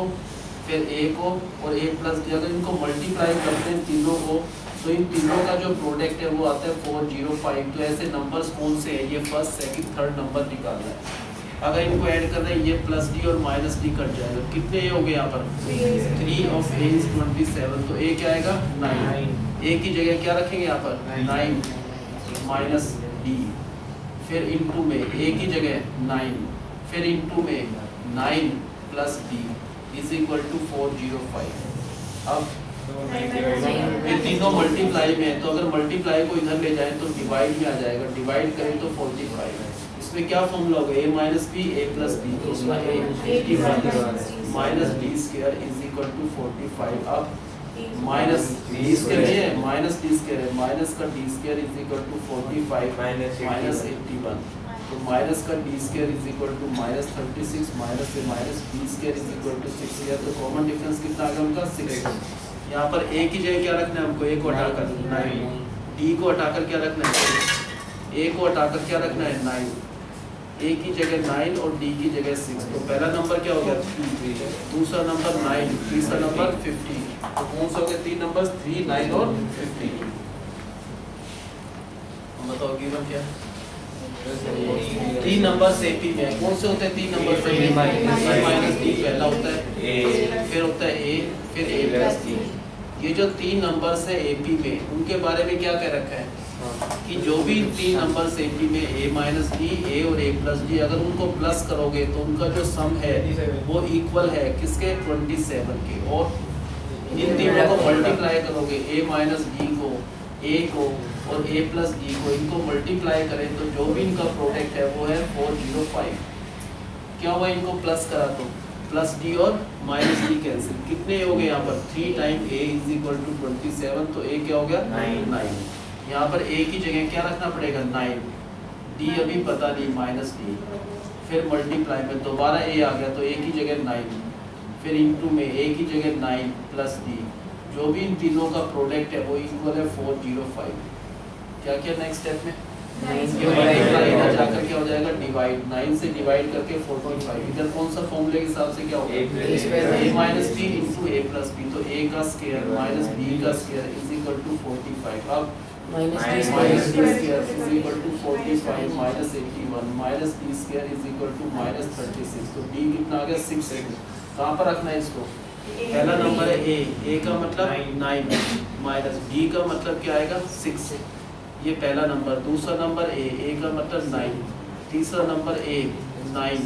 फिर A को और A प्लस D, अगर इनको मल्टीप्लाई करते हैं तीनों को तो इन तीनों का जो प्रोडक्ट है वो आता है 405। तो ऐसे नंबर्स कौन से हैं, ये फर्स्ट सेकंड थर्ड नंबर निकालना है। अगर इनको ऐड करना है ये प्लस D और माइनस D कट जाएगा, कितने हो गए यहाँ पर 3 of A is 27, तो A क्या आएगा 9, A की जगह क्या रखेंगे यहाँ पर 9 माइनस D, फिर इंटू में A की जगह 9, फिर इंटू में 9 plus D is equal to 405। अब ये तीनों मल्टीप्लाई में है, तो अगर मल्टीप्लाई को इधर ले जाएं तो डिवाइड में आ जाएगा, डिवाइड करें तो 45। इसमें क्या फॉर्मूला होगा A minus B A plus B, तो उसका A 81 minus D square is equal to 45। अब माइनस D स्क्वायर है, माइनस D स्क्वायर है, माइनस का D square is equal to 45 minus 81, तो माइनस का D square is equal to minus 36 minus से minus D square is equal to 6 है, तो common difference कितना आ गया उनका 6। यहाँ पर A की जगह क्या रखना है हमको, A को हटाकर 9, D को हटाकर क्या रखना है ए को हटाकर क्या रखना है 9, ए की जगह 9 और डी की जगह 6। तो पहला नंबर क्या हो गया 3, दूसरा नंबर 9, तीसरा नंबर 15। तो कौन से हो गए 3 नंबर 3, 9 और 15। बताओ गिवन क्या 3 नंबर एपी में कौन से होते हैं 3 नंबर से माइनस डी पहला होता है ए, फिर होता है ए, फिर ए प्लस डी। ये जो 3 नंबर है एपी में उनके बारे में क्या कह रखा है कि जो भी 3 नंबर एपी में ए माइनस डी, ए और ए प्लस डी, अगर उनको प्लस करोगे तो उनका जो सम है वो इक्वल है किसके 27 के। और इन तीनों को मल्टीप्लाई करोगे ए माइनस डी को, ए को और ए प्लस डी को, इनको मल्टीप्लाई करें तो जो भी इनका प्रोडक्ट है वो है 405। क्या हुआ इनको प्लस करा तो प्लस डी और माइनस डी कैंसिल, कितने हो गए यहाँ पर 3 time A is equal to 27। तो ए क्या हो गया 9। यहाँ पर ए की जगह क्या रखना पड़ेगा 9, डी अभी पता नहीं माइनस डी, फिर मल्टीप्लाई में दोबारा ए आ गया तो ए की जगह 9, फिर इनटू में ए की जगह 9 प्लस डी, जो भी इन तीनों का प्रोडक्ट है वो इक्वल है 405। क्या क्या नेक्स्ट स्टेप में ये मल्टीप्लाई इधर जाकर क्या हो जाएगा डिवाइड, 9 से डिवाइड करके 405। इधर कौन सा फॉर्मूले के हिसाब से क्या होगा a minus B into A plus B. तो a का स्क्वायर माइनस b का स्क्वायर इज इक्वल टू 45। अब minus D square is equal to 45 minus 81 minus d square is equal to minus 36। तो d कितना आ गया 6। कहाँ पर रखना है इसको, पहला नंबर है a का मतलब 9 माइनस d का मतलब क्या आएगा 6, ये पहला नंबर। दूसरा नंबर a का मतलब 9, तीसरा नंबर a 9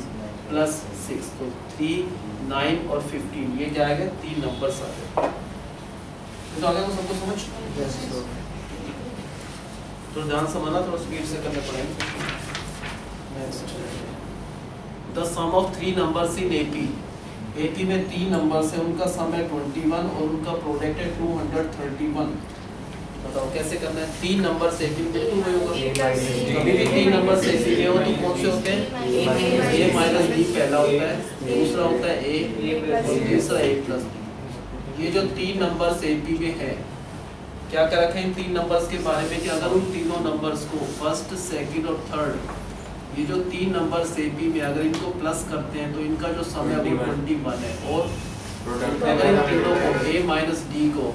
प्लस 6। तो 3, 9 और 15 ये क्या आएगा 3 नंबर आ गए। तो आगे वो सबको समझ तो ध्यान समझना, थोड़ा स्पीड से करने पड़ेंगे। Next the sum of 3 numbers in AP. AP में 3 नंबर्स है, उनका सम है 21 और उनका प्रोडक्ट है 231। बताओ कैसे करना है। 3 नंबर से बिल्कुल वही होगा, कभी भी 3 नंबर से इसीलिए हो तो कौन से होते हैं a माइनस b पहला होता है, दूसरा होता है a और तीसरा a प्लस b। ये जो 3 नंबर से एपी में है, क्या कर रखे हैं इन 3 नंबर्स के बारे में कि अगर उन तीनों नंबर्स को फर्स्ट, सेकंड और थर्ड, ये जो 3 नंबर एपी में अगर इनको प्लस करते हैं तो इनका जो सम है वो 21 है। और अगर इन तीनों को a माइनस डी को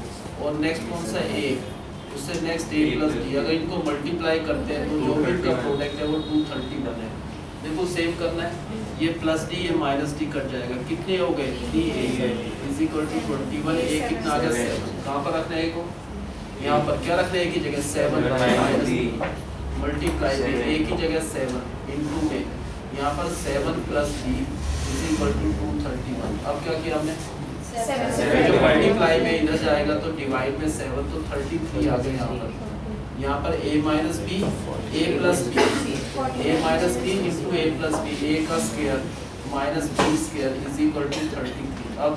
और नेक्स्ट कौन सा a, उससे नेक्स्ट a प्लस डी, अगर इनको मल्टीप्लाई करते हैं तो जो भी इनका प्रोडक्ट है वो 231 है। देखो सेव करना है, ये प्लस डी ये माइनस डी कट जाएगा, कितने हो गए 3a is equal to 21। a कितना आ गया 7। कहाँ पर रखना है a को, यहाँ पर क्या रखना है a की जगह 7 माइनस मल्टीप्लाई में a की जगह 7 इनटू में यहाँ पर 7 plus d is equal to 231। अब क्या किया हमने, जो मल्टीप्लाई में इधर जाएगा तो डिवाइड में 7 तो 33 आ गए यहाँ पर a minus B a plus B, a minus B into a plus B, a का square minus b square is equal to 33। अब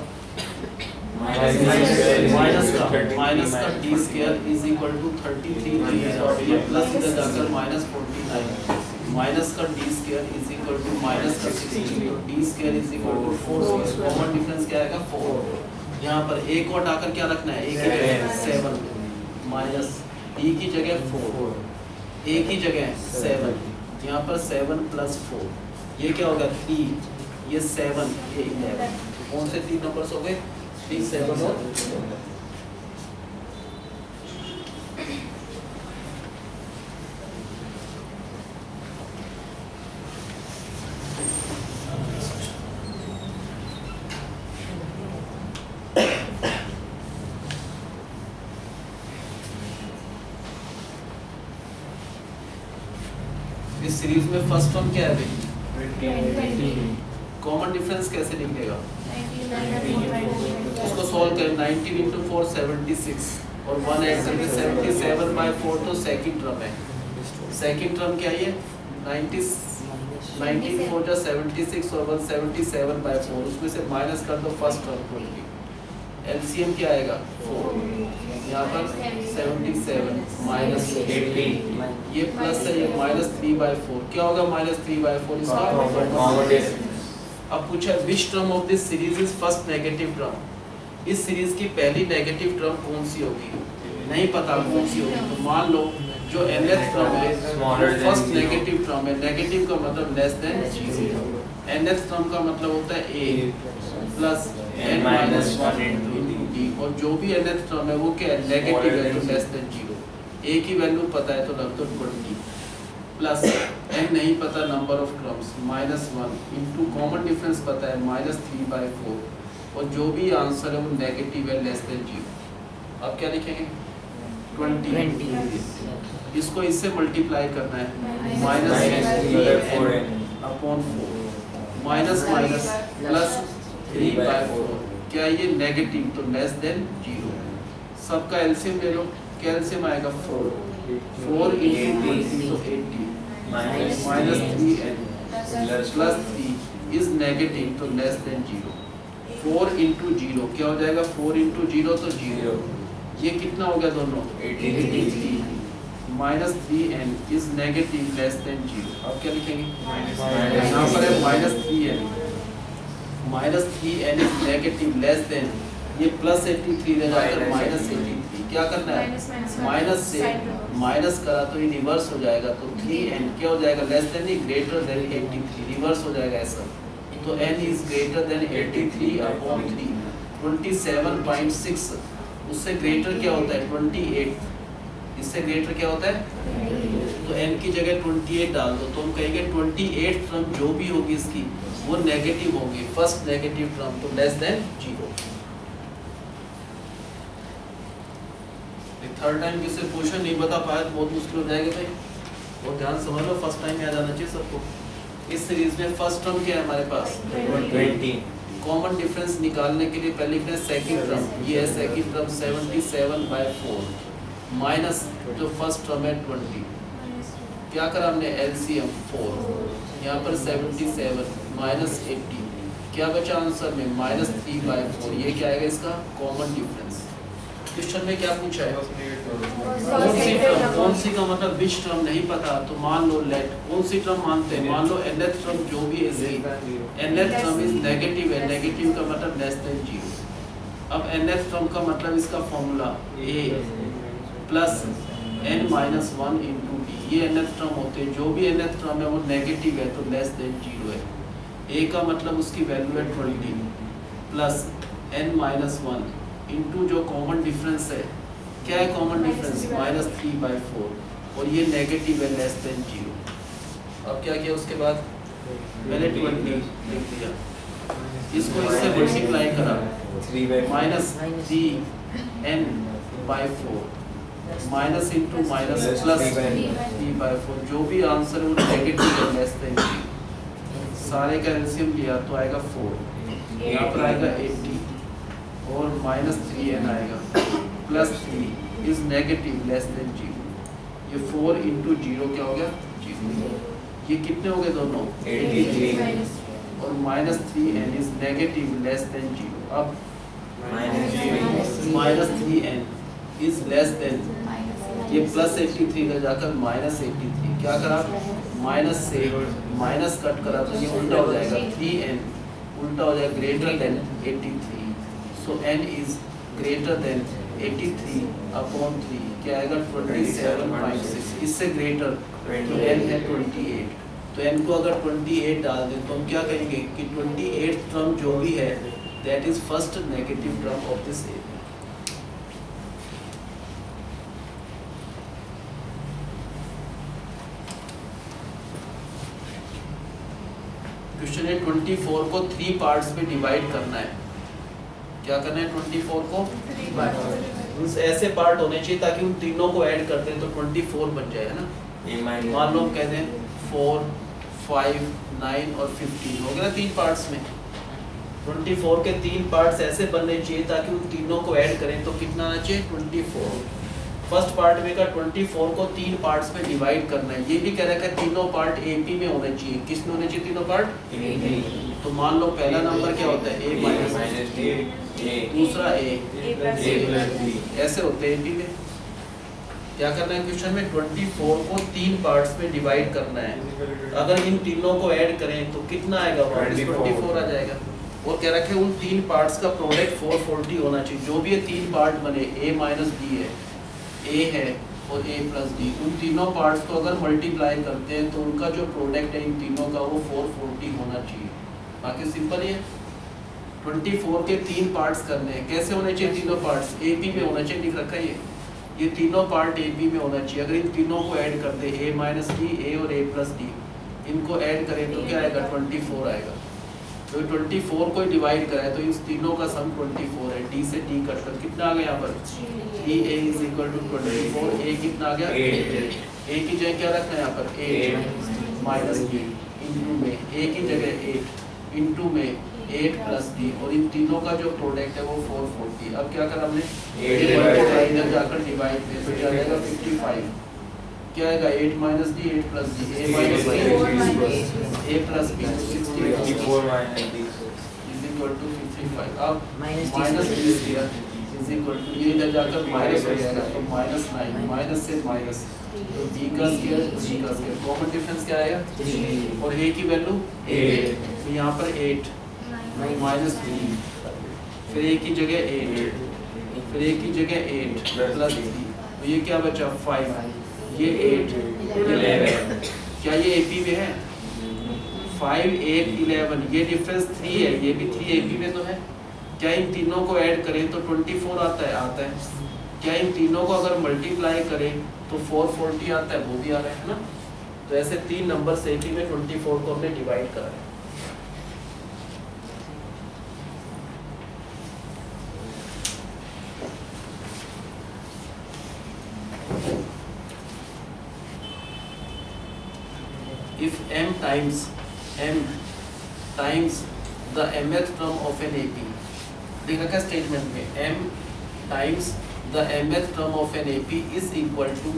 माइनस का d square is equal to 33 और ये प्लस इधर जाकर माइनस 49, माइनस का d square is equal to minus का 16, तो d square is equal to 4। Common difference क्या आएगा 4। यहाँ पर a को हटाकर क्या रखना है, a की जगह 7 माइनस d की जगह 4, a की जगह 7, यहाँ पर 7 प्लस 4, ये क्या होगा 3, ये 7, ये 11। कौन से 3 नंबर्स हो गए 3, 7 और 11। इस सीरीज में फर्स्ट टर्म क्या है भाई, कॉमन डिफरेंस कैसे निकलेगा, उसको सॉल्व करें। 19 इंटू 4 76 और 1 ऐड करके 77/4 तो सेकंड टर्म है। सेकंड टर्म क्या है 19 4 जा 76 और 177/4, उसमें से माइनस कर दो फर्स्ट टर्म को, एलसीएम क्या आएगा 4, यहाँ पर 77 माइनस 80, ये प्लस है, ये माइनस 3/4, क्या होगा माइनस 3/4 इसका। अब पूछा which term of this series is first negative term. इस सीरीज की पहली नेगेटिव टर्म कौन सी होगी, नहीं पता कौन सी होगी। तो मान लो जो nth टर्म है फर्स्ट zero. नेगेटिव टर्म है, नेगेटिव का मतलब लेस देन 0, nth टर्म का मतलब होता है a plus n minus 1 into d, और जो भी nth टर्म है वो क्या है, नेगेटिव है तो लेस देन 0, a की वैल्यू पता है तो रख दो 20 प्लस n नहीं पता number of terms minus 1 into common difference पता है -3/4, और जो भी आंसर है वो नेगेटिव है लेस देन 0। अब क्या लिखेंगे 20, इसको इससे मल्टीप्लाई करना है -3n upon 4 minus minus plus 3/4, क्या ये नेगेटिव तो लेस देन 0। सबका एलसीएम ले लो, क्या एलसीएम आएगा 4 इंटू 20 तो 80 minus 3n plus 3 is negative तो लेस देन 0। 4 इंटू 0 क्या हो जाएगा, 4 इंटू 0 तो 0, ये कितना हो गया दोनों 83 minus 3n is negative less than 0। अब क्या लिखेंगे, यहाँ पर है -3n is negative less than, ये प्लस 83 ले जाकर माइनस 83, क्या करना है माइनस से माइनस करा तो ये रिवर्स हो जाएगा, तो 3n क्या हो जाएगा लेस देन नहीं ग्रेटर देन 83, रिवर्स हो जाएगा ऐसा, तो n is greater than 83 upon 3 27.6, उससे ग्रेटर क्या होता है 28, इससे ग्रेटर क्या होता है, तो n की जगह 28 डाल दो, तो हम कहेंगे 28 टर्म जो भी होगी इसकी वो नेगेटिव होगी, फर्स्ट नेगेटिव टर्म तो लेस देन 0। थर्ड टाइम किसी क्वेश्चन नहीं बता पाया तो बहुत मुश्किल हो जाएगा भाई, बहुत ध्यान समझ लो, फर्स्ट टाइम याद आना चाहिए सबको। इस सीरीज में फर्स्ट टर्म क्या है हमारे पास 20, कॉमन डिफरेंस निकालने के लिए पहले लिखना है सेकंड टर्म, ये है सेकंड टर्म 77/4 माइनस जो फर्स्ट टर्म है 20, क्या करा हमने एलसीएम 4, यहाँ पर 77 माइनस 80, क्या बचा आंसर में -3/4, ये क्या आएगा इसका कॉमन डिफरेंस। क्वेश्चन में क्या पूछा है, कौन सी का मतलब विच टर्म नहीं पता, तो मान लो लेट कौन सी टर्म मानते हैं, मान लो nth टर्म जो भी है इसकी nth टर्म इज नेगेटिव है, नेगेटिव का मतलब लेस देन 0। अब nth टर्म का मतलब इसका formula a plus n minus 1 into d, ये nth टर्म होते हैं, जो भी nth टर्म है वो नेगेटिव है तो लेस देन 0 है। a का मतलब उसकी वैल्यू है 20 प्लस n माइनस 1 इंटू जो कॉमन डिफरेंस है, क्या है कॉमन डिफरेंस -3/4, और ये नेगेटिव है लेस देन 0। अब क्या किया उसके बाद मैंने 20 लिख दिया, इसको इससे मल्टीप्लाई करा -3n/4 minus into minus plus 3/4, जो भी आंसर है वो नेगेटिव है लेस देन 0। सारे का एलसीएम लिया तो आएगा 4, यहाँ पर आएगा 80 और -3n आएगा plus 3 is negative less than 0, ये 4 इंटू 0 क्या हो गया 0, ये कितने हो गए दोनों 83 और -3n is negative less than 0। अब -3n इज लेस देन, ये प्लस 83 का जाकर -83, क्या करा माइनस से माइनस कट करा तो ये उल्टा हो जाएगा, 3n उल्टा हो जाएगा greater than 83, so n is greater than 83 upon 3, क्या आएगा 27.6, इससे ग्रेटर तो n है 28, तो n को अगर 28 डाल दें तो हम क्या कहेंगे कि 28 टर्म जो भी है that is first negative term of this area. Question है 24 को 3 पार्ट्स में डिवाइड करना है, क्या करना है 24 को 3 पार्ट, ऐसे पार्ट होने चाहिए ताकि उन तीनों को ऐड कर दें तो 24 बन जाए, है ना। मान लो हम कहते हैं 4, 5, 9 और 15 हो गया 3 पार्ट्स में, 24 के 3 पार्ट्स ऐसे बनने चाहिए ताकि उन तीनों को ऐड करें तो कितना आना चाहिए 24। फर्स्ट पार्ट में का 24 को 3 पार्ट्स में डिवाइड करना है, ये भी कह रहा है कि तीनों पार्ट AP में होने चाहिए, किस में होने चाहिए तीनों पार्ट AP। तो मान लो पहला नंबर क्या होता है A माइनस A, दूसरा A प्लस B, ऐसे होते हैं AP में। क्या करना है क्वेश्चन में 24 को 3 पार्ट्स में डिवाइड करना है, अगर इन तीनों को ऐड करें तो कितना आएगा 24 आ जाएगा। और कह रखे उन 3 पार्ट्स का प्रोडक्ट 440 होना चाहिए, जो भी ये 3 पार्ट बने A माइनस B है, A है और a प्लस डी, उन तीनों पार्ट्स को अगर मल्टीप्लाई करते हैं तो उनका जो प्रोडक्ट है इन तीनों का वो 440 होना चाहिए। बाकी सिंपल ही है। 24 के 3 पार्ट्स करने हैं। कैसे होने चाहिए तीनों पार्ट्स? ए बी में होना चाहिए, लिख रखा है ये तीनों पार्ट ए बी में होना चाहिए। अगर इन तीनों को ऐड करते हैं a माइनस डी, ए और a प्लस डी, इनको ऐड करें तो क्या आएगा? 24 आएगा। तो 24 को डिवाइड करा है तो इस तीनों का सम 24 है। डी से डी कट कर कितना आ गया यहाँ पर? 3a is equal to 24। a कितना आ गया? 8। a की जगह क्या रखना है यहाँ पर? 8 माइनस डी इंटू में a की जगह 8 इंटू में 8 प्लस डी, और इन तीनों का जो प्रोडक्ट है वो 440। अब क्या करा हमने? इधर जाकर डिवाइड में तो क्या आएगा? 55। क्या आएगा? 8 minus D, 8 plus D, a minus D, a plus B, 64 minus D is equal to 55। अब माइनस डी दिया इज इक्वल टू, ये इधर जाकर माइनस हो जाएगा तो -9, माइनस से माइनस, तो b का स्क्वायर c का स्क्वायर, कॉमन डिफरेंस क्या आएगा? 3, और a की वैल्यू 8, तो यहाँ पर 8 माइनस 3, फिर a की जगह 8, फिर a की जगह 8 प्लस 3, तो ये क्या बचा? 5, ये 8, 11। क्या ये AP में है? 5, 8, 11, ये डिफरेंस 3 है, ये भी 3 AP में तो है। क्या इन तीनों को ऐड करें तो 24 आता है? आता है। क्या इन तीनों को अगर मल्टीप्लाई करें तो 440 आता है? वो भी आ रहा है ना। तो ऐसे 3 नंबर से AP में 24 को हमने डिवाइड करा है। If m times the mth term of an AP, देख रखा है स्टेटमेंट में, m times the mth term of an AP is equal to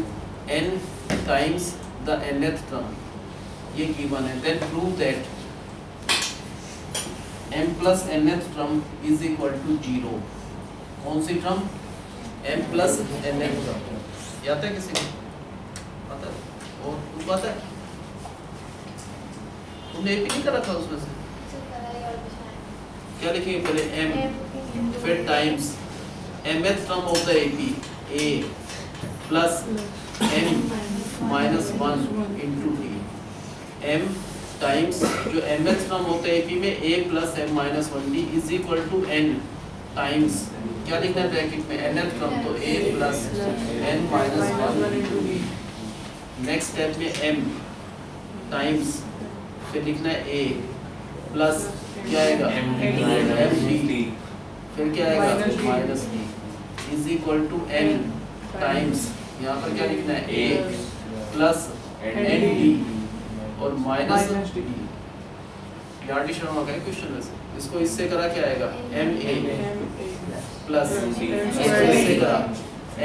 n times the nth term, ये गिवन है। Then prove that m plus nth term is equal to 0। कौन सी term? m plus nth term। याद है किसी को? पता है? और कुछ पता है? तुमने AP नहीं करा था उसमें से? क्या लिखेंगे पहले? m, फिर times mth term of the AP a plus n minus 1 into d, m times जो mth टर्म होता है AP में a plus m minus 1d is equal to n times क्या लिखना है ब्रैकेट में? nth टर्म, तो a plus n minus 1 into d। Next step में m टाइम्स फिर लिखना है a प्लस क्या आएगा? md, फिर क्या आएगा? Minus d is equal to n times यहाँ पर क्या लिखना है? a प्लस nd और माइनस d। यार डिशन हो गया क्वेश्चन में से। इसको इससे करा क्या आएगा? ma प्लस इससे करा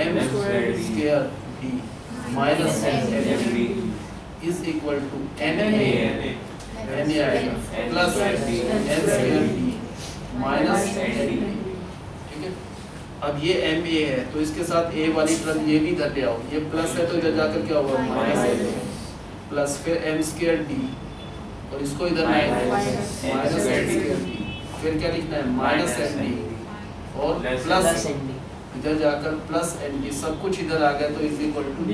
m square d minus md is equal to na आएगा plus n square d minus nd। ठीक है। अब ये ma है तो इसके साथ a वाली टर्म ये भी इधर ले आओ, ये प्लस है तो इधर जाकर क्या होगा? माइनस है, प्लस फिर m स्क्वायर d और इसको इधर माइनस n स्क्वायर d, फिर क्या लिखना है? माइनस nd और प्लस इधर जाकर प्लस nd, सब कुछ इधर आ गया तो इज इक्वल टू g।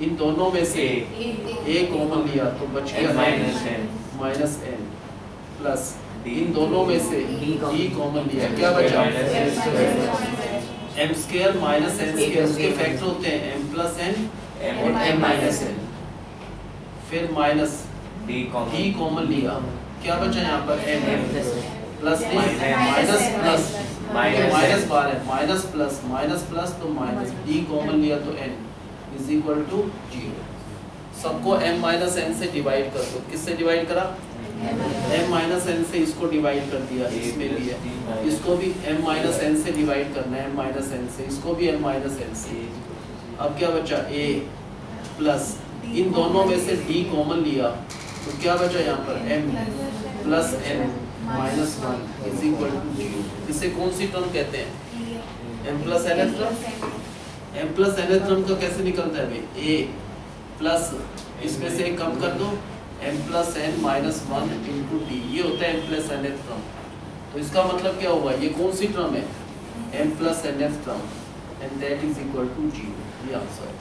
इन दोनों में से a कॉमन लिया तो बच गया माइनस n प्लस इन दोनों में से d कॉमन लिया, क्या बचा? m square minus n square, उसके फैक्टर होते हैं m प्लस n और m माइनस n, फिर माइनस d कॉमन लिया, क्या बचा यहाँ पर? m plus minus plus minus बार है, माइनस प्लस तो माइनस, d कॉमन लिया तो n इज इक्वल टू 0। सबको m माइनस n से डिवाइड कर दो। किससे डिवाइड करा? m माइनस n से इसको डिवाइड कर दिया, इसमें भी है, इसको भी m माइनस n से डिवाइड करना है, m माइनस n से, इसको भी m माइनस n से। अब क्या बचा? a प्लस इन दोनों में से d कॉमन लिया तो क्या बचा यहाँ पर? m plus n minus 1 is equal to 0। इसे कौन सी टर्म कहते हैं? m plus n term. m plus n term तो कैसे निकलता है भाई? a प्लस इसमें से एक कम कर दो, m plus n minus 1 into d, ये होता है m प्लस n टर्म। तो इसका मतलब क्या हुआ? ये कौन सी टर्म है? m plus n term. and that is equal to 0. ये आंसर है।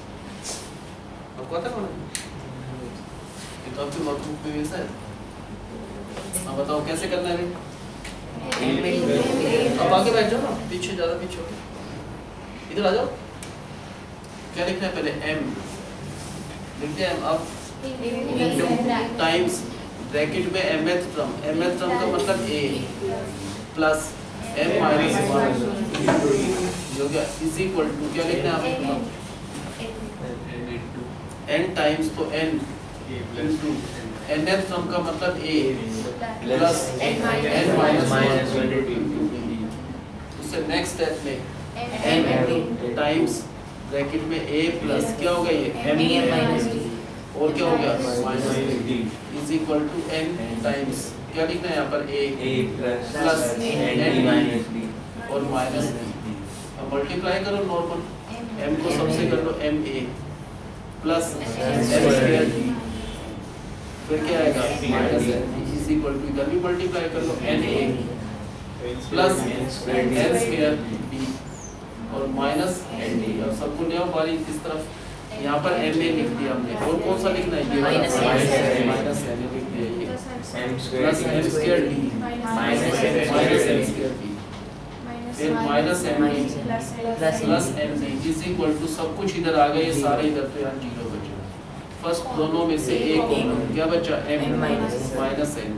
आपको आता कौन है? ये तो आपके वर्कबुक में वैसा है। अब बताओ कैसे करना है? अब आगे बैठ जाओ ना, पीछे ज़्यादा पीछे हो, इधर आ जाओ। क्या लिखना है? पहले m लिखते हैं। अब टाइम्स ब्रैकेट में mth टर्म का मतलब a प्लस m माइनस 1 जो क्या इज इक्वल टू क्या लिखना है आपको? n टाइम्स तो n इनटू nth टर्म का मतलब a प्लस n माइनस 1 उससे नेक्स्ट स्टेप में n टाइम्स ब्रैकेट में a प्लस क्या होगा ये m माइनस d और क्या हो गया minus d is equal to n times क्या लिखना है यहाँ पर a plus n minus d और माइनस d। अब मल्टीप्लाई करो नॉर्मल, m को सबसे कर लो ma plus m square d फिर क्या आएगा minus n is equal to इधर भी मल्टीप्लाई कर लो na plus n square d और माइनस nd। अब सबको ले आओ बारी इस तरफ, यहाँ पर ma लिख दिया हमने और कौन सा लिखना है? ये माइनस n लिख दिया, ये plus m square d minus m square d फिर minus m plus n is equal to सब कुछ इधर आ गया, ये सारे इधर तो यहाँ 0 बचा। फर्स्ट दोनों में से a कॉमन क्या बचा? m माइनस n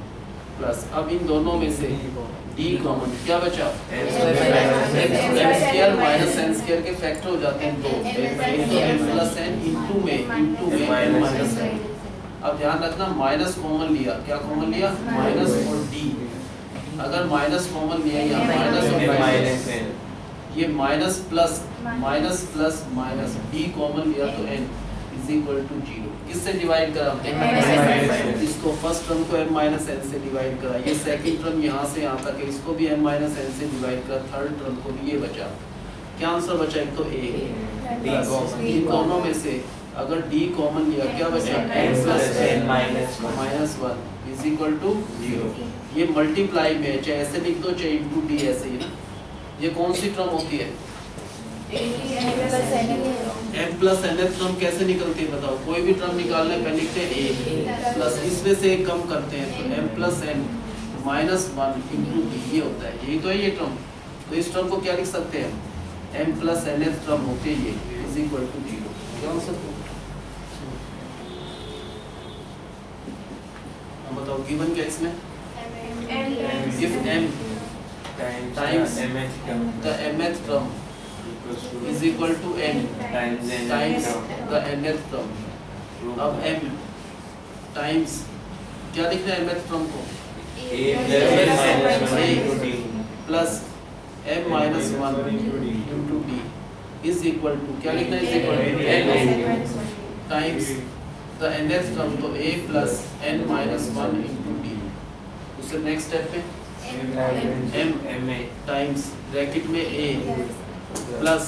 प्लस अब इन दोनों में से d कॉमन क्या बचा? m square minus n square के फैक्टर हो जाते हैं 2 m प्लस n इनटू में माइनस n। अब ध्यान रखना माइनस कॉमन लिया, क्या कॉमन लिया? माइनस और d। अगर माइनस कॉमन लिया या माइनस और माइनस ये minus plus minus d common लिया तो n इज इक्वल टू 0। किससे डिवाइड करा? इसको फर्स्ट टर्म को m माइनस n से डिवाइड करा, ये सेकंड टर्म यहाँ से यहाँ तक है, इसको भी m माइनस n से डिवाइड करा, थर्ड टर्म को भी ये बचा। क्या आंसर बचा? एक तो a इन दोनों में से अगर d कॉमन लिया क्या बचा? m plus n minus 1 is equal to 0। ये मल्टीप्लाई में चाहे ऐसे लिख दो चाहे इनटू d ऐसे ही ना। ये कौन सी टर्म होती है? m प्लस n टर्म कैसे निकलती है बताओ? कोई भी टर्म निकालने पहले लिखते हैं a प्लस इसमें से एक कम करते हैं तो m plus n minus 1 into d ये होता है, यही तो है ये टर्म। तो इस टर्म को क्या लिख सकते हैं? m प्लस n टर्म होते हैं ये इज इक्वल टू 0। क्या हो सकता है? बताओ गिवन क्या इसमें? if m times the mth term is equal to n times the nth term। अब m टाइम्स क्या लिखना है mth term को? a plus m minus 1 into d is equal to क्या लिखना है? Is equal to n times the nth term तो a plus n minus 1 into d। उससे नेक्स्ट स्टेप पे m टाइम्स ब्रैकेट में a plus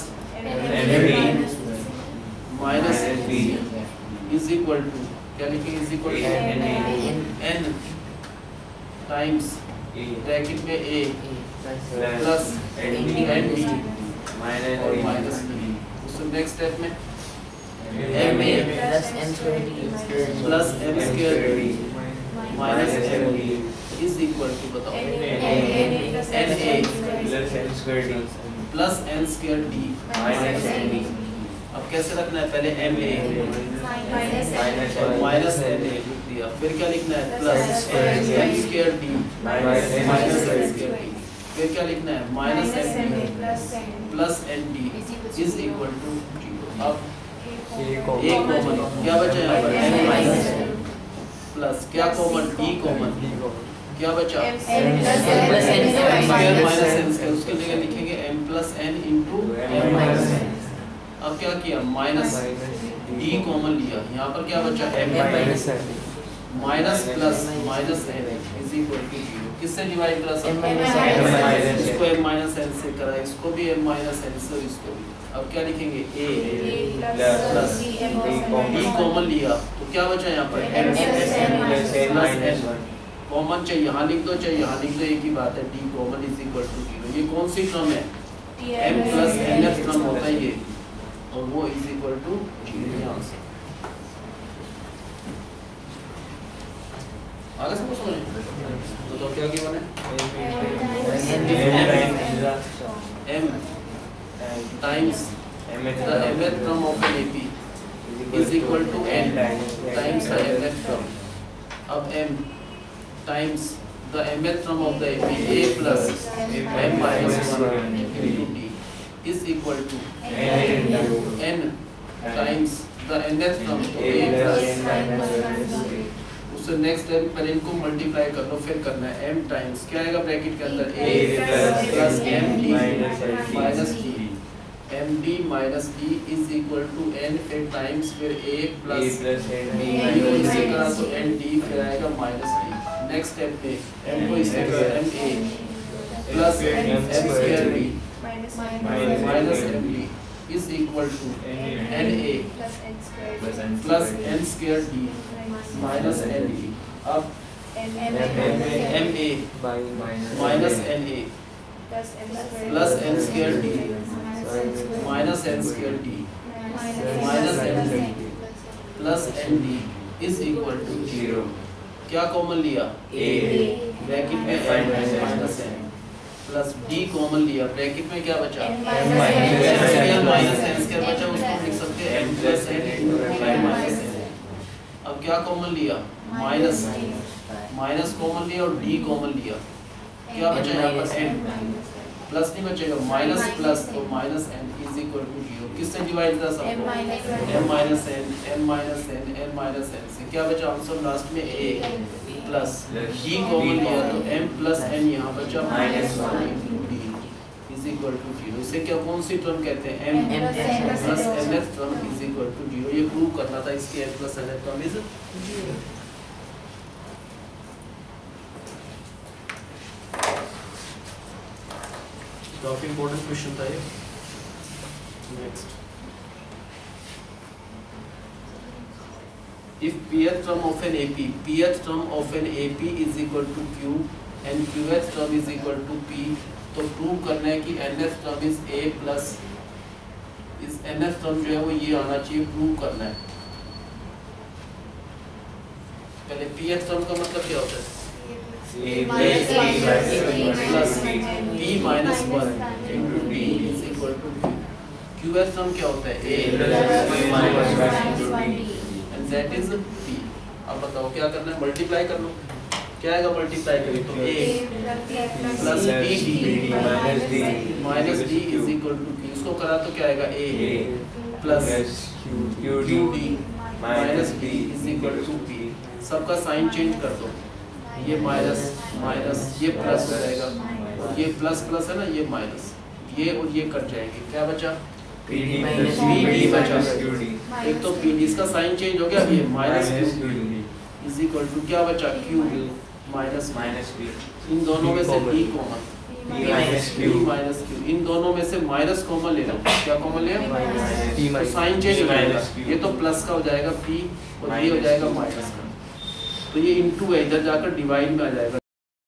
minus b is equal to क्या लिखेंगे? Is equal to n times bracket में a plus n d minus b। उससे next step में ma plus m square d minus m d is equal to बताओ na plus n square d minus n d। अब कैसे रखना है? पहले ma minus n लिख दिया, फिर क्या लिखना है? Plus m square d minus n square d, फिर क्या लिखना है? Minus n plus n d is equal to 0। अब a कॉमन क्या बचा यहाँ पर? n माइनस प्लस क्या कॉमन? d कॉमन क्या बचा? m plus n square minus n square, उसके जगह लिखेंगे m plus n into m minus n। अब क्या किया? माइनस d कॉमन लिया, यहाँ पर क्या बचा? m minus plus minus n is equal to 0। किससे डिवाइड करा? सब इसको m माइनस n से करा, इसको भी m माइनस n से, इसको भी। अब क्या लिखेंगे? a प्लस d कॉमन लिया तो क्या बचा यहाँ पर? m प्लस n कॉमन, चाहे यहाँ लिख दो चाहे यहाँ लिख दो, एक ही बात है। d common is equal to 0। ये कौन सी टर्म है? m प्लस nth टर्म होता है ये, और वो इज इक्वल टू 0 आंसर। आगे समझ तो क्या गिवन है m times the mth term of an AP is equal to n times the nth term। अब m times the mth term of the AP a plus m minus 1 into d is equal to n times the nth term तो a plus उससे next step पहले इनको multiply कर लो, फिर करना है m times क्या आएगा ब्रैकेट के अंदर a plus md minus d md minus d is equal to n फिर टाइम्स फिर a प्लस d इसी तरह तो nd फिर आएगा माइनस d। नेक्स्ट स्टेप पे m को इसे ma plus m square d minus md is equal to na plus n square d minus nd। अब ma minus na plus n square d minus n square d minus nd plus nd is equal to 0। क्या common लिया a bracket में n minus n plus d common लिया, bracket में क्या बचा minus n square बचा, उसको लिख सकते हैं m plus n minus n। अब क्या कॉमन लिया माइनस कॉमन लिया और d कॉमन लिया, क्या बचा यहाँ पर n प्लस नहीं बचेगा, माइनस प्लस तो minus n is equal to 0। किससे डिवाइड था सब m minus n n minus n n minus n से क्या बचा आंसर लास्ट में a प्लस d कॉमन लिया तो m प्लस n यहाँ बचा minus 1 into d is equal to 0। इसे क्या कौन सी टर्म कहते हैं m plus nth term is equal to 0। ये प्रूव करना था इसकी m plus nth term is 0। काफी इंपॉर्टेंट क्वेश्चन था ये। Next, if pth term of an AP is equal to q and qth term is equal to p, तो prove करना है कि nth term is a plus इस nth term जो है वो ये आना चाहिए, प्रूव करना है। पहले pth term का मतलब क्या होता है plus p minus 1 into d is equal to q। qth term क्या होता है a minus 1 and that is p। अब बताओ क्या करना है, मल्टीप्लाई कर लो, क्या आएगा मल्टीप्लाई करें तो a plus b minus d is equal to q। इसको करा तो क्या आएगा a plus qd minus d is equal to p। सबका साइन चेंज कर दो, ये माइनस माइनस ये प्लस हो जाएगा, और ये प्लस प्लस है ना, ये माइनस ये और ये कट जाएंगे, क्या बचा pd बचा। एक तो pd इसका साइन चेंज हो गया, ये माइनस इज इक्वल टू क्या बचा q माइनस p। इन दोनों में से d कॉमन माइनस q, इन दोनों में से माइनस कॉमन ले लो, क्या कॉमन लिया तो साइन चेंज हो जाएगा, ये तो प्लस का हो जाएगा p और ये हो जाएगा माइनस का, तो ये इनटू है, इधर जाकर डिवाइड में आ जाएगा।